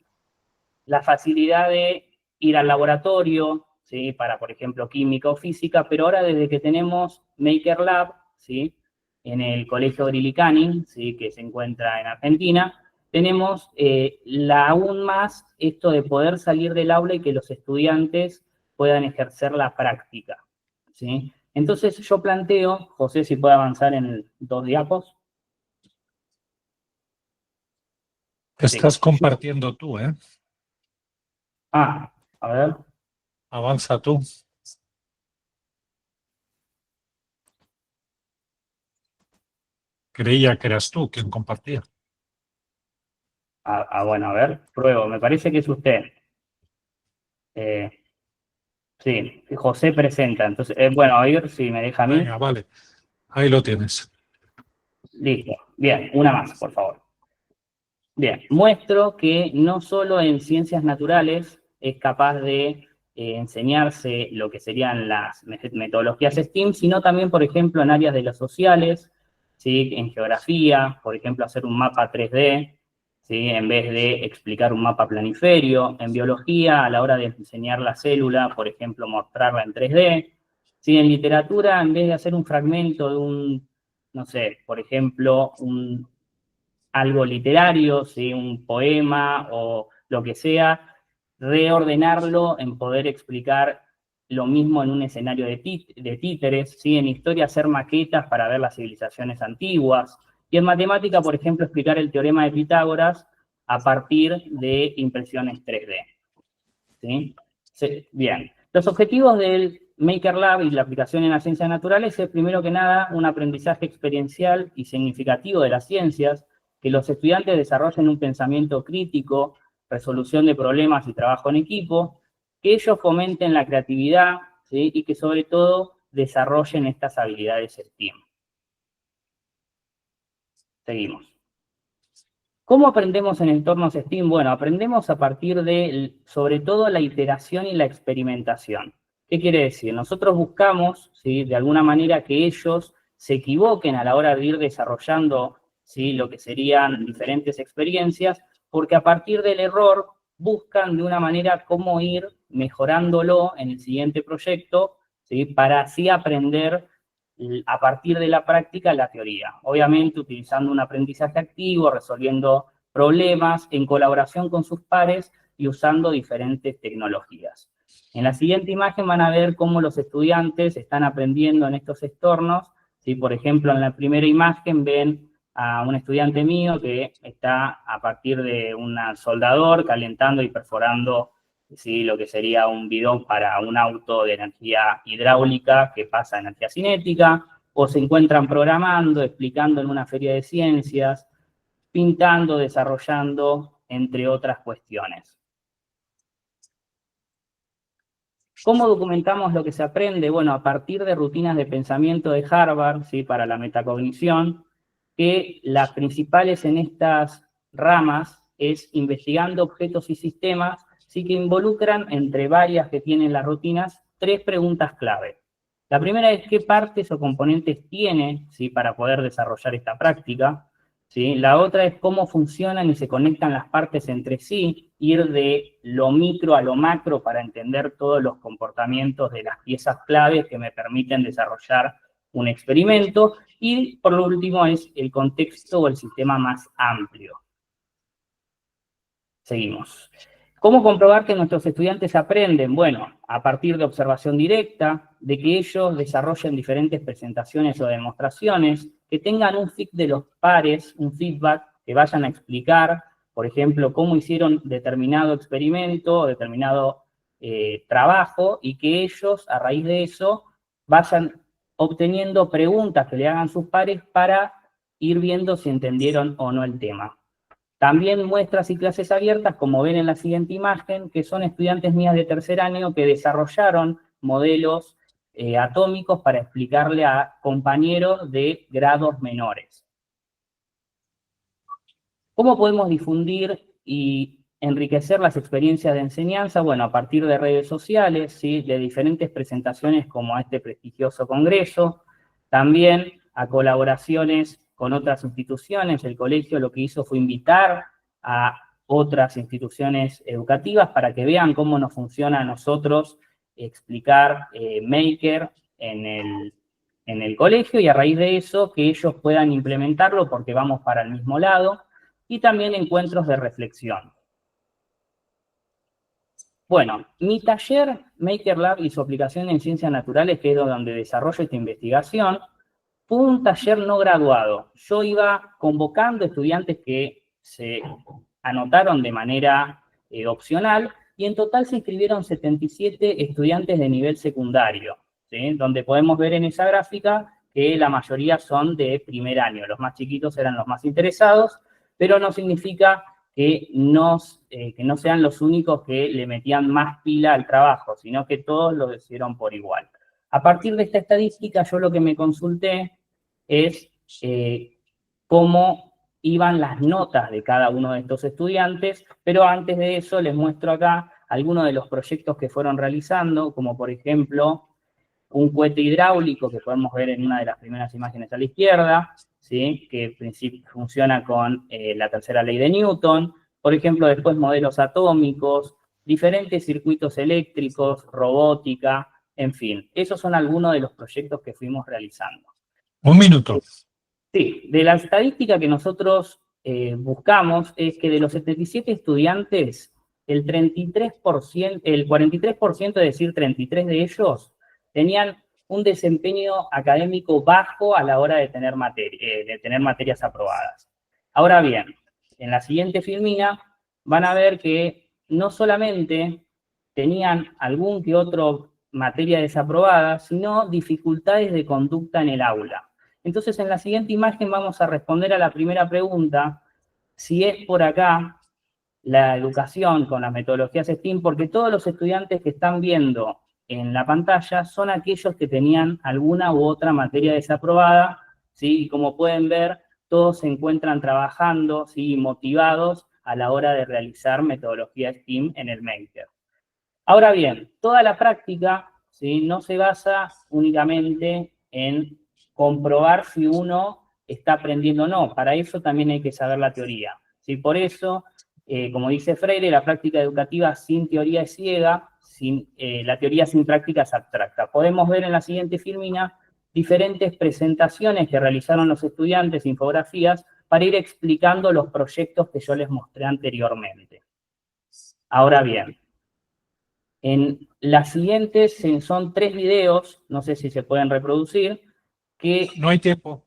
la facilidad de ir al laboratorio, ¿sí?, para, por ejemplo, química o física, pero ahora desde que tenemos Maker Lab, ¿sí?, en el Colegio Grilicani, ¿sí?, que se encuentra en Argentina, tenemos aún más esto de poder salir del aula y que los estudiantes puedan ejercer la práctica, ¿sí? Entonces yo planteo, José, si puede avanzar en 2 diapos. Estás compartiendo tú, ¿eh? Ah, a ver. Avanza tú. Creía que eras tú quien compartía. Bueno, a ver, pruebo. Me parece que es usted. Sí, José presenta. Entonces, bueno, a ver si me deja a mí. Venga, vale. Ahí lo tienes. Listo. Bien, una más, por favor. Bien, muestro que no solo en ciencias naturales es capaz de enseñarse lo que serían las metodologías STEAM, sino también, por ejemplo, en áreas de las sociales, ¿sí?, en geografía, por ejemplo, hacer un mapa 3D, ¿sí?, en vez de explicar un mapa planiferio, en biología, a la hora de enseñar la célula, por ejemplo, mostrarla en 3D, ¿sí?, en literatura, en vez de hacer un fragmento de un, no sé, por ejemplo, algo literario, ¿sí?, un poema o lo que sea, reordenarlo en poder explicar lo mismo en un escenario de títeres, ¿sí?, en historia hacer maquetas para ver las civilizaciones antiguas, y en matemática, por ejemplo, explicar el teorema de Pitágoras a partir de impresiones 3D. ¿Sí? Bien, los objetivos del Maker Lab y la aplicación en las ciencias naturales es, primero que nada, un aprendizaje experiencial y significativo de las ciencias, que los estudiantes desarrollen un pensamiento crítico, resolución de problemas y trabajo en equipo, que ellos fomenten la creatividad, ¿sí?, y que sobre todo desarrollen estas habilidades STEAM. Seguimos. ¿Cómo aprendemos en entornos STEAM? Bueno, aprendemos a partir de, sobre todo, la iteración y la experimentación. ¿Qué quiere decir? Nosotros buscamos, ¿sí?, de alguna manera que ellos se equivoquen a la hora de ir desarrollando, ¿sí?, lo que serían diferentes experiencias, porque a partir del error buscan de una manera cómo ir mejorándolo en el siguiente proyecto, ¿sí?, para así aprender a partir de la práctica la teoría. Obviamente utilizando un aprendizaje activo, resolviendo problemas en colaboración con sus pares y usando diferentes tecnologías. En la siguiente imagen van a ver cómo los estudiantes están aprendiendo en estos entornos. ¿Sí? Por ejemplo, en la primera imagen ven a un estudiante mío que está a partir de un soldador calentando y perforando, ¿sí?, lo que sería un bidón para un auto de energía hidráulica que pasa a energía cinética, o se encuentran programando, explicando en una feria de ciencias, pintando, desarrollando, entre otras cuestiones. ¿Cómo documentamos lo que se aprende? Bueno, a partir de rutinas de pensamiento de Harvard, ¿sí?, para la metacognición, que las principales en estas ramas es investigando objetos y sistemas, sí, que involucran, entre varias que tienen las rutinas, 3 preguntas clave. La primera es qué partes o componentes tiene, ¿sí?, para poder desarrollar esta práctica, ¿sí? La otra es cómo funcionan y se conectan las partes entre sí, ir de lo micro a lo macro para entender todos los comportamientos de las piezas claves que me permiten desarrollar un experimento. Y por lo último es el contexto o el sistema más amplio. Seguimos. ¿Cómo comprobar que nuestros estudiantes aprenden? Bueno, a partir de observación directa, de que ellos desarrollen diferentes presentaciones o demostraciones, que tengan un feedback de los pares, un feedback, que vayan a explicar, por ejemplo, cómo hicieron determinado experimento o determinado trabajo, y que ellos, a raíz de eso, vayan obteniendo preguntas que le hagan sus pares para ir viendo si entendieron o no el tema. También muestras y clases abiertas, como ven en la siguiente imagen, que son estudiantes mías de tercer año que desarrollaron modelos atómicos para explicarle a compañeros de grados menores. ¿Cómo podemos difundir y enriquecer las experiencias de enseñanza? Bueno, a partir de redes sociales, ¿sí?, de diferentes presentaciones como a este prestigioso congreso, también a colaboraciones con otras instituciones. El colegio lo que hizo fue invitar a otras instituciones educativas para que vean cómo nos funciona a nosotros explicar Maker en el colegio, y a raíz de eso que ellos puedan implementarlo porque vamos para el mismo lado, y también encuentros de reflexión. Bueno, mi taller Maker Lab y su aplicación en ciencias naturales, que es donde desarrollo esta investigación, fue un taller no graduado. Yo iba convocando estudiantes que se anotaron de manera opcional, y en total se inscribieron 77 estudiantes de nivel secundario, ¿sí?, donde podemos ver en esa gráfica que la mayoría son de primer año. Los más chiquitos eran los más interesados, pero no significa que no sean los únicos que le metían más pila al trabajo, sino que todos lo hicieron por igual. A partir de esta estadística, yo lo que me consulté es cómo iban las notas de cada uno de estos estudiantes, pero antes de eso les muestro acá algunos de los proyectos que fueron realizando, como por ejemplo un cohete hidráulico que podemos ver en una de las primeras imágenes a la izquierda, ¿sí?, que en principio funciona con la tercera ley de Newton. Por ejemplo, después modelos atómicos, diferentes circuitos eléctricos, robótica, en fin. Esos son algunos de los proyectos que fuimos realizando. Un minuto. Sí, de la estadística que nosotros buscamos es que de los 77 estudiantes, el 43%, es decir, 33 de ellos, tenían un desempeño académico bajo a la hora de tener materias aprobadas. Ahora bien, en la siguiente filmina van a ver que no solamente tenían algún que otro materia desaprobada, sino dificultades de conducta en el aula. Entonces, en la siguiente imagen vamos a responder a la primera pregunta, si es por acá la educación con las metodologías STEAM, porque todos los estudiantes que están viendo en la pantalla son aquellos que tenían alguna u otra materia desaprobada, ¿sí? Y como pueden ver, todos se encuentran trabajando, ¿sí?, motivados a la hora de realizar metodología STEAM en el Maker. Ahora bien, toda la práctica, ¿sí?, no se basa únicamente en comprobar si uno está aprendiendo o no. Para eso también hay que saber la teoría, ¿sí? Por eso, como dice Freire, la práctica educativa sin teoría es ciega, la teoría sin práctica es abstracta. Podemos ver en la siguiente filmina diferentes presentaciones que realizaron los estudiantes, infografías, para ir explicando los proyectos que yo les mostré anteriormente. Ahora bien, en las siguientes son 3 videos, no sé si se pueden reproducir, que... No hay tiempo.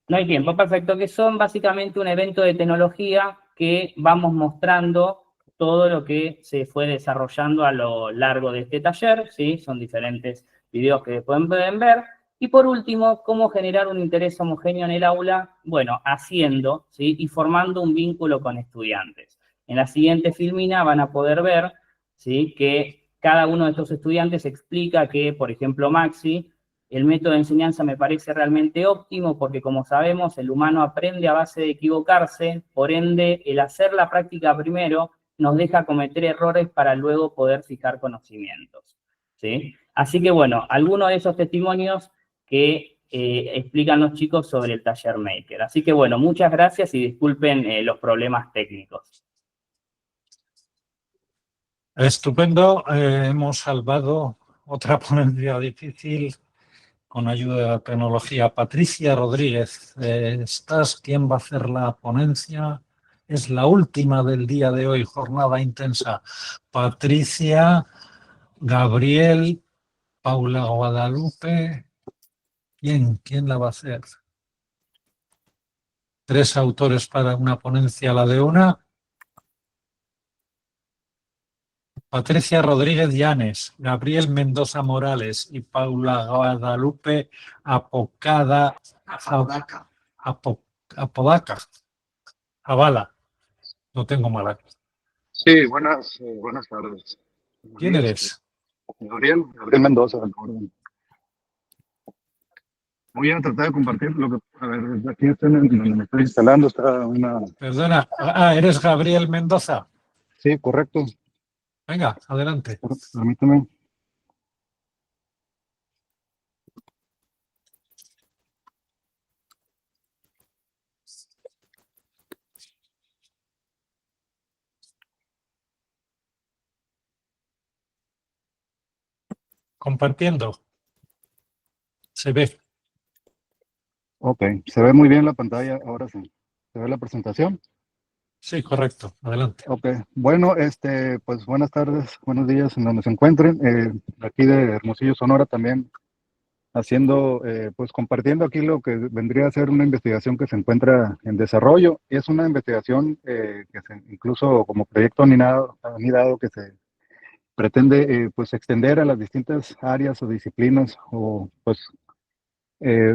No hay tiempo, perfecto, que son básicamente un evento de tecnología que vamos mostrando todo lo que se fue desarrollando a lo largo de este taller, ¿sí? Son diferentes videos que pueden ver. Y por último, cómo generar un interés homogéneo en el aula, bueno, haciendo, ¿sí?, y formando un vínculo con estudiantes. En la siguiente filmina van a poder ver, ¿sí?, que cada uno de estos estudiantes explica que, por ejemplo, Maxi, el método de enseñanza me parece realmente óptimo porque, como sabemos, el humano aprende a base de equivocarse, por ende, el hacer la práctica primero nos deja cometer errores para luego poder fijar conocimientos, ¿sí? Así que bueno, algunos de esos testimonios que explican los chicos sobre el taller Maker. Así que bueno, muchas gracias y disculpen los problemas técnicos. Estupendo. Hemos salvado otra ponencia difícil con ayuda de la tecnología. Patricia Rodríguez, ¿estás? ¿Quién va a hacer la ponencia? Es la última del día de hoy, jornada intensa. Patricia, Gabriel, Paula Guadalupe. ¿Quién la va a hacer? 3 autores para una ponencia, la de una. Patricia Rodríguez Llanes, Gabriel Mendoza Morales y Paula Guadalupe Apodaca. Avala. No tengo mala. Sí, buenas tardes. ¿Quién eres? Gabriel Mendoza. Voy a tratar de compartir lo que, a ver, aquí donde me estoy instalando está una... Perdona, ¿eres Gabriel Mendoza? Sí, correcto. Venga, adelante. Permítame. Compartiendo. Se ve. Ok, se ve muy bien la pantalla, ahora sí. ¿Se ve la presentación? Sí, correcto. Adelante. Ok, bueno, pues buenas tardes, buenos días en donde se encuentren. Aquí de Hermosillo, Sonora también haciendo, pues compartiendo aquí lo que vendría a ser una investigación que se encuentra en desarrollo. Es una investigación incluso como proyecto anidado que se pretende pues extender a las distintas áreas o disciplinas o pues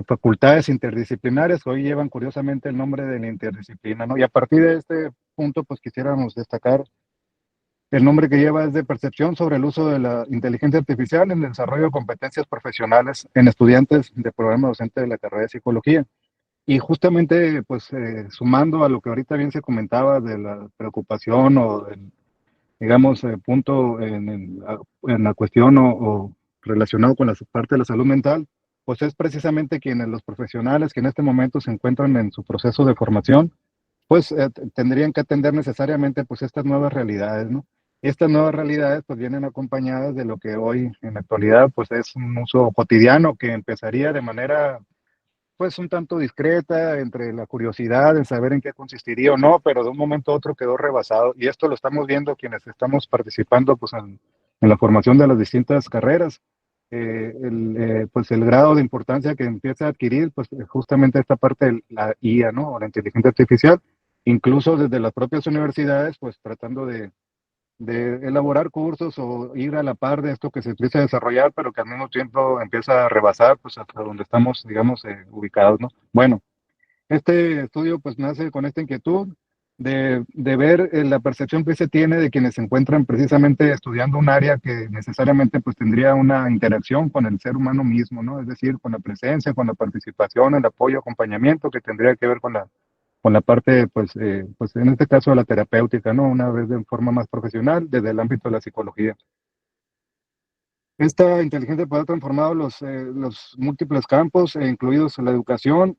facultades interdisciplinarias que hoy llevan curiosamente el nombre de la interdisciplina, ¿no? Y a partir de este punto pues quisiéramos destacar el nombre que lleva es de percepción sobre el uso de la inteligencia artificial en el desarrollo de competencias profesionales en estudiantes de programa docente de la carrera de psicología. Y justamente, pues, sumando a lo que ahorita bien se comentaba de la preocupación o del, digamos, punto en la cuestión o relacionado con la parte de la salud mental, pues es precisamente quienes los profesionales que en este momento se encuentran en su proceso de formación, pues tendrían que atender necesariamente pues estas nuevas realidades, ¿no? Estas nuevas realidades pues vienen acompañadas de lo que hoy en la actualidad pues es un uso cotidiano que empezaría de manera pues un tanto discreta entre la curiosidad en saber en qué consistiría o no, pero de un momento a otro quedó rebasado y esto lo estamos viendo quienes estamos participando pues en la formación de las distintas carreras. Pues el grado de importancia que empieza a adquirir pues justamente esta parte de la IA, ¿no? O la inteligencia artificial, incluso desde las propias universidades, pues tratando de elaborar cursos o ir a la par de esto que se empieza a desarrollar, pero que al mismo tiempo empieza a rebasar, pues hasta donde estamos, digamos, ubicados, ¿no? Bueno, este estudio pues nace con esta inquietud de ver la percepción que se tiene de quienes se encuentran precisamente estudiando un área que necesariamente pues tendría una interacción con el ser humano mismo, ¿no? Es decir, con la presencia, con la participación, el apoyo, acompañamiento que tendría que ver con la parte, pues en este caso de la terapéutica, ¿no? Una vez de forma más profesional desde el ámbito de la psicología. Esta inteligencia puede haber transformado los múltiples campos, incluidos la educación,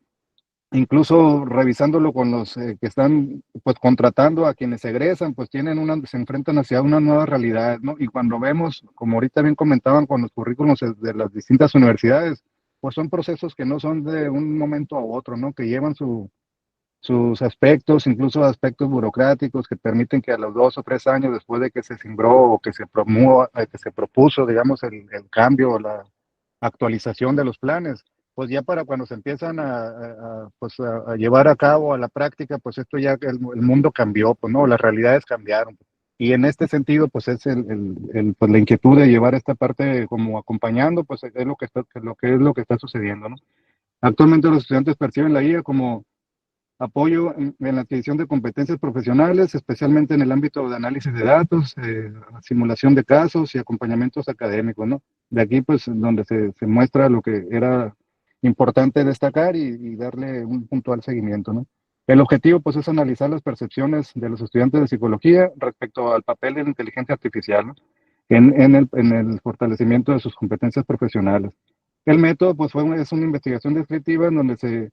incluso revisándolo con los que están pues contratando a quienes egresan, pues se enfrentan hacia una nueva realidad, ¿no? Y cuando vemos, como ahorita bien comentaban con los currículos de las distintas universidades, pues son procesos que no son de un momento a otro, ¿no? Que llevan sus aspectos, incluso aspectos burocráticos que permiten que a los 2 o 3 años después de que se cimbró o que se propuso, digamos, el cambio o la actualización de los planes, pues ya para cuando se empiezan pues a llevar a cabo a la práctica, pues esto ya el mundo cambió, pues no, las realidades cambiaron. Y en este sentido, pues es pues la inquietud de llevar esta parte como acompañando, pues es lo que está sucediendo, ¿no? Actualmente los estudiantes perciben la IA como apoyo en la adquisición de competencias profesionales, especialmente en el ámbito de análisis de datos, simulación de casos y acompañamientos académicos, ¿no? De aquí, pues, donde se muestra lo que era importante destacar y darle un puntual seguimiento, ¿no? El objetivo, pues, es analizar las percepciones de los estudiantes de psicología respecto al papel de la inteligencia artificial, ¿no? en el fortalecimiento de sus competencias profesionales. El método pues es una investigación descriptiva en donde se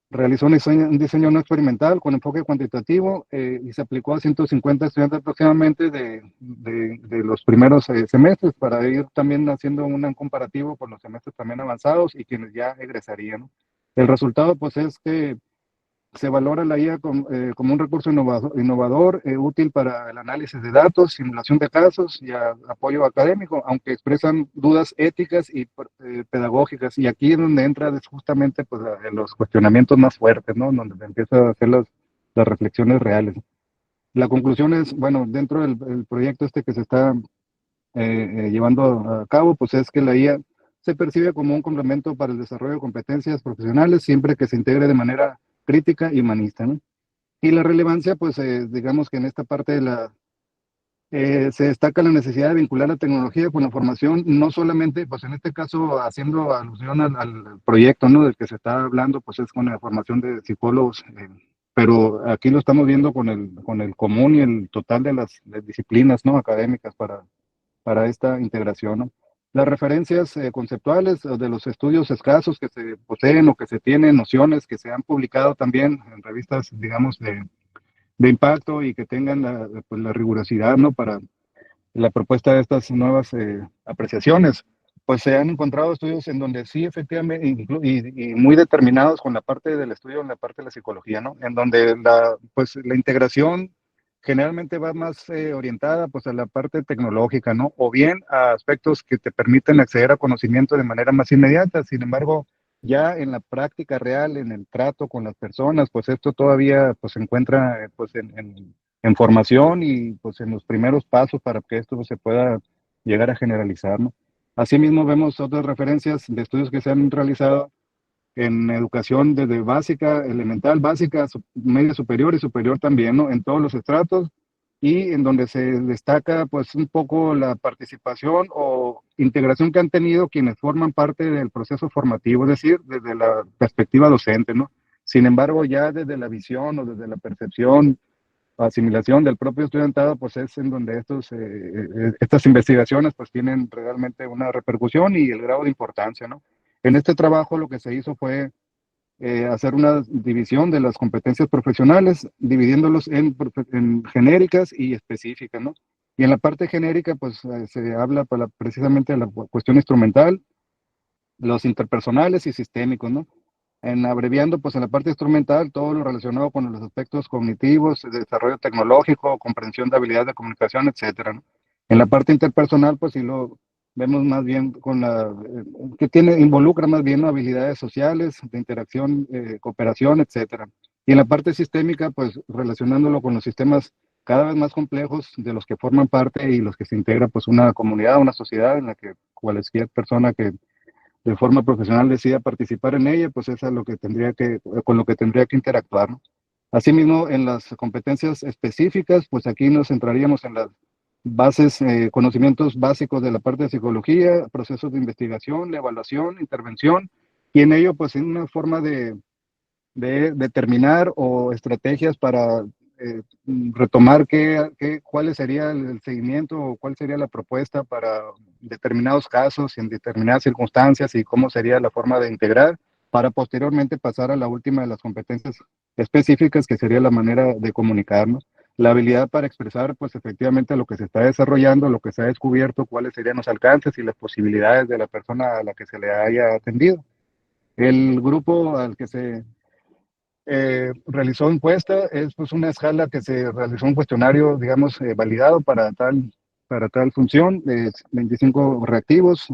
realizó un diseño no experimental con enfoque cuantitativo y se aplicó a 150 estudiantes aproximadamente de los primeros semestres para ir también haciendo un comparativo con los semestres también avanzados y quienes ya egresarían, ¿no? El resultado pues es que se valora la IA como un recurso innovador útil para el análisis de datos, simulación de casos y apoyo académico, aunque expresan dudas éticas y pedagógicas. Y aquí es donde entra justamente pues, los cuestionamientos más fuertes, ¿no? Donde se empiezan a hacer las reflexiones reales. La conclusión es, bueno, dentro del proyecto que se está llevando a cabo, pues es que la IA se percibe como un complemento para el desarrollo de competencias profesionales siempre que se integre de manera crítica y humanista, ¿no? Y la relevancia, pues digamos que en esta parte se destaca la necesidad de vincular la tecnología con la formación, no solamente, pues en este caso haciendo alusión al proyecto, ¿no? Del que se está hablando, pues es con la formación de psicólogos, pero aquí lo estamos viendo con el común y el total de las disciplinas, ¿no? Académicas para esta integración, ¿no? Las referencias conceptuales de los estudios escasos que se poseen o que se tienen, nociones que se han publicado también en revistas, digamos, de impacto y que tengan la rigurosidad, ¿no? Para la propuesta de estas nuevas apreciaciones. Pues se han encontrado estudios en donde sí, efectivamente, y muy determinados con la parte del estudio, en la parte de la psicología, ¿no? En donde pues, la integración generalmente va más orientada pues a la parte tecnológica, ¿no? O bien a aspectos que te permiten acceder a conocimiento de manera más inmediata. Sin embargo, ya en la práctica real, en el trato con las personas, pues esto todavía pues, se encuentra pues, en formación y pues en los primeros pasos para que esto se pueda llegar a generalizar, ¿no? Asimismo, vemos otras referencias de estudios que se han realizado en educación desde básica, elemental, básica, media superior y superior también, ¿no? En todos los estratos y en donde se destaca pues un poco la participación o integración que han tenido quienes forman parte del proceso formativo, es decir, desde la perspectiva docente, ¿no? Sin embargo, ya desde la visión o desde la percepción, asimilación del propio estudiantado, pues es en donde estas investigaciones pues tienen realmente una repercusión y el grado de importancia, ¿no? En este trabajo lo que se hizo fue hacer una división de las competencias profesionales, dividiéndolos en genéricas y específicas, ¿no? Y en la parte genérica, pues se habla precisamente de la cuestión instrumental, los interpersonales y sistémicos, ¿no? En abreviando, pues en la parte instrumental, todo lo relacionado con los aspectos cognitivos, de desarrollo tecnológico, comprensión de habilidades de comunicación, etcétera, ¿no? En la parte interpersonal, pues sí lo vemos más bien con involucra más bien, ¿no? Habilidades sociales, de interacción, cooperación, etcétera. Y en la parte sistémica, pues relacionándolo con los sistemas cada vez más complejos de los que forman parte y los que se integra, pues una comunidad, una sociedad en la que cualquier persona que de forma profesional decida participar en ella, pues es con lo que tendría que interactuar, ¿no? Asimismo, en las competencias específicas, pues aquí nos centraríamos en las bases, conocimientos básicos de la parte de psicología, procesos de investigación, la evaluación, intervención, y en ello, pues en una forma de determinar o estrategias para retomar cuál sería el seguimiento o cuál sería la propuesta para determinados casos y en determinadas circunstancias y cómo sería la forma de integrar para posteriormente pasar a la última de las competencias específicas, que sería la manera de comunicarnos, la habilidad para expresar pues efectivamente lo que se está desarrollando, lo que se ha descubierto, cuáles serían los alcances y las posibilidades de la persona a la que se le haya atendido. El grupo al que se realizó encuesta, es pues una escala que se realizó un cuestionario, digamos, validado para tal función, 25 reactivos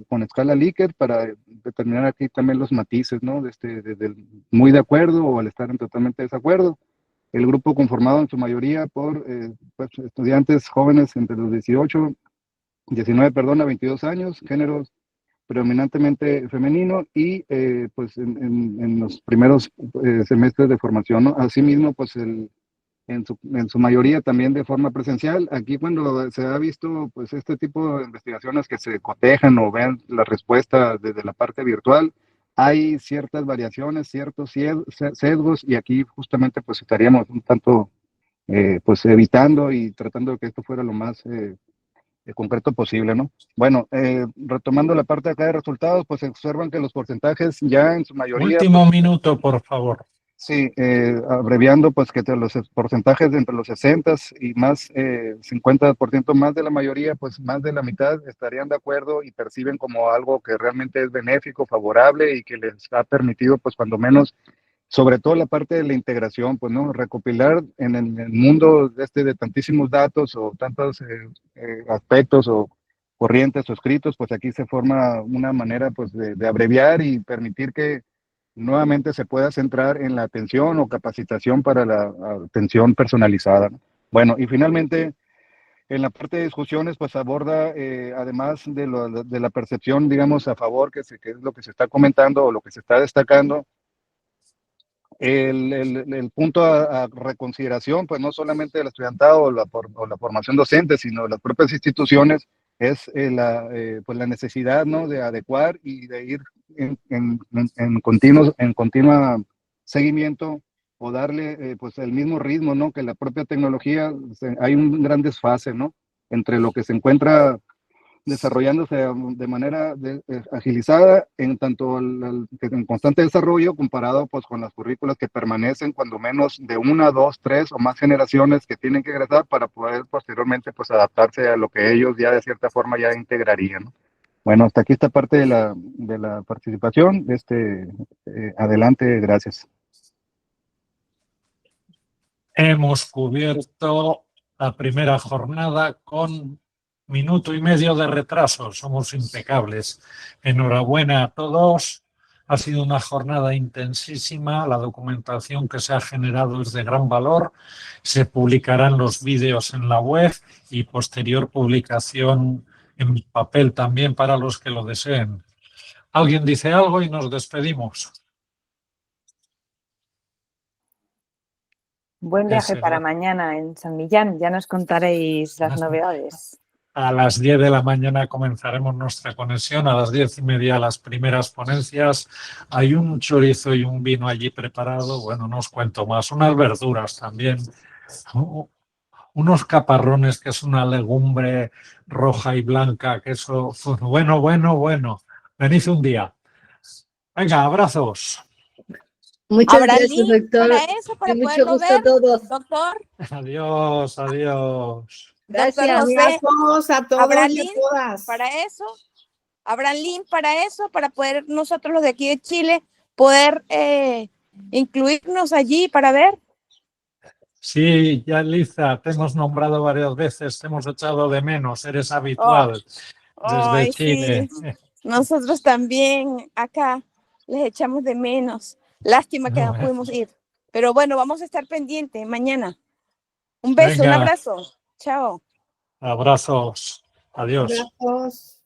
con escala Likert para determinar aquí también los matices, ¿no? Desde muy de acuerdo o al estar en totalmente desacuerdo. El grupo conformado en su mayoría por pues, estudiantes jóvenes entre los 19, perdón, a 22 años, géneros predominantemente femenino y pues en los primeros semestres de formación, ¿no? Asimismo, pues en su mayoría también de forma presencial. Aquí cuando se ha visto pues este tipo de investigaciones que se cotejan o vean la respuesta desde la parte virtual, hay ciertas variaciones, ciertos sesgos y aquí justamente pues estaríamos un tanto pues evitando y tratando de que esto fuera lo más concreto posible, ¿no? Bueno, retomando la parte acá de resultados, pues se observan que los porcentajes ya en su mayoría... Último minuto, por favor. Sí, abreviando, pues que los porcentajes de entre los 60 y más, 50% más de la mayoría, pues más de la mitad estarían de acuerdo y perciben como algo que realmente es benéfico, favorable y que les ha permitido, pues cuando menos, sobre todo la parte de la integración, pues no, recopilar en el mundo de tantísimos datos o tantos aspectos o corrientes o escritos, pues aquí se forma una manera pues de abreviar y permitir que nuevamente se pueda centrar en la atención o capacitación para la atención personalizada, ¿no? Bueno, y finalmente, en la parte de discusiones, pues aborda, además de la percepción, digamos, a favor, que es lo que se está comentando o lo que se está destacando, el punto a reconsideración, pues no solamente del estudiantado o la formación docente, sino de las propias instituciones, es pues la necesidad, ¿no?, de adecuar y de ir en continua seguimiento o darle pues el mismo ritmo, ¿no?, que la propia tecnología. Hay un gran desfase, ¿no?, entre lo que se encuentra desarrollándose de manera agilizada en tanto en constante desarrollo comparado pues con las currículas que permanecen cuando menos de 1, 2, 3 o más generaciones que tienen que egresar para poder posteriormente pues adaptarse a lo que ellos ya de cierta forma ya integrarían, ¿no? Bueno, hasta aquí esta parte de la participación. Adelante, gracias. Hemos cubierto la primera jornada con 1,5 minutos de retraso. Somos impecables. Enhorabuena a todos. Ha sido una jornada intensísima. La documentación que se ha generado es de gran valor. Se publicarán los vídeos en la web y posterior publicación en papel también para los que lo deseen. ¿Alguien dice algo y nos despedimos? Buen viaje para mañana en San Millán. Ya nos contaréis las novedades. A las 10 de la mañana comenzaremos nuestra conexión. A las 10:30 las primeras ponencias. Hay un chorizo y un vino allí preparado. Bueno, no os cuento más. Unas verduras también. Unos caparrones, que es una legumbre roja y blanca. Que eso, bueno. Venid un día. Venga, abrazos. Muchas gracias, doctor. Para eso, para mucho poderlo gusto ver, a todos. doctor. Adiós. Gracias a todos ¿Habrá y a link todas. para eso? ¿Habrá link para eso? Para poder nosotros, los de aquí de Chile, poder incluirnos allí para ver. Sí, ya Liza, te hemos nombrado varias veces, te hemos echado de menos, eres habitual desde Chile. Sí. Nosotros también acá les echamos de menos. Lástima que no pudimos ir. Pero bueno, vamos a estar pendientes mañana. Un beso, un abrazo. Chao. Abrazos. Adiós. Abrazos.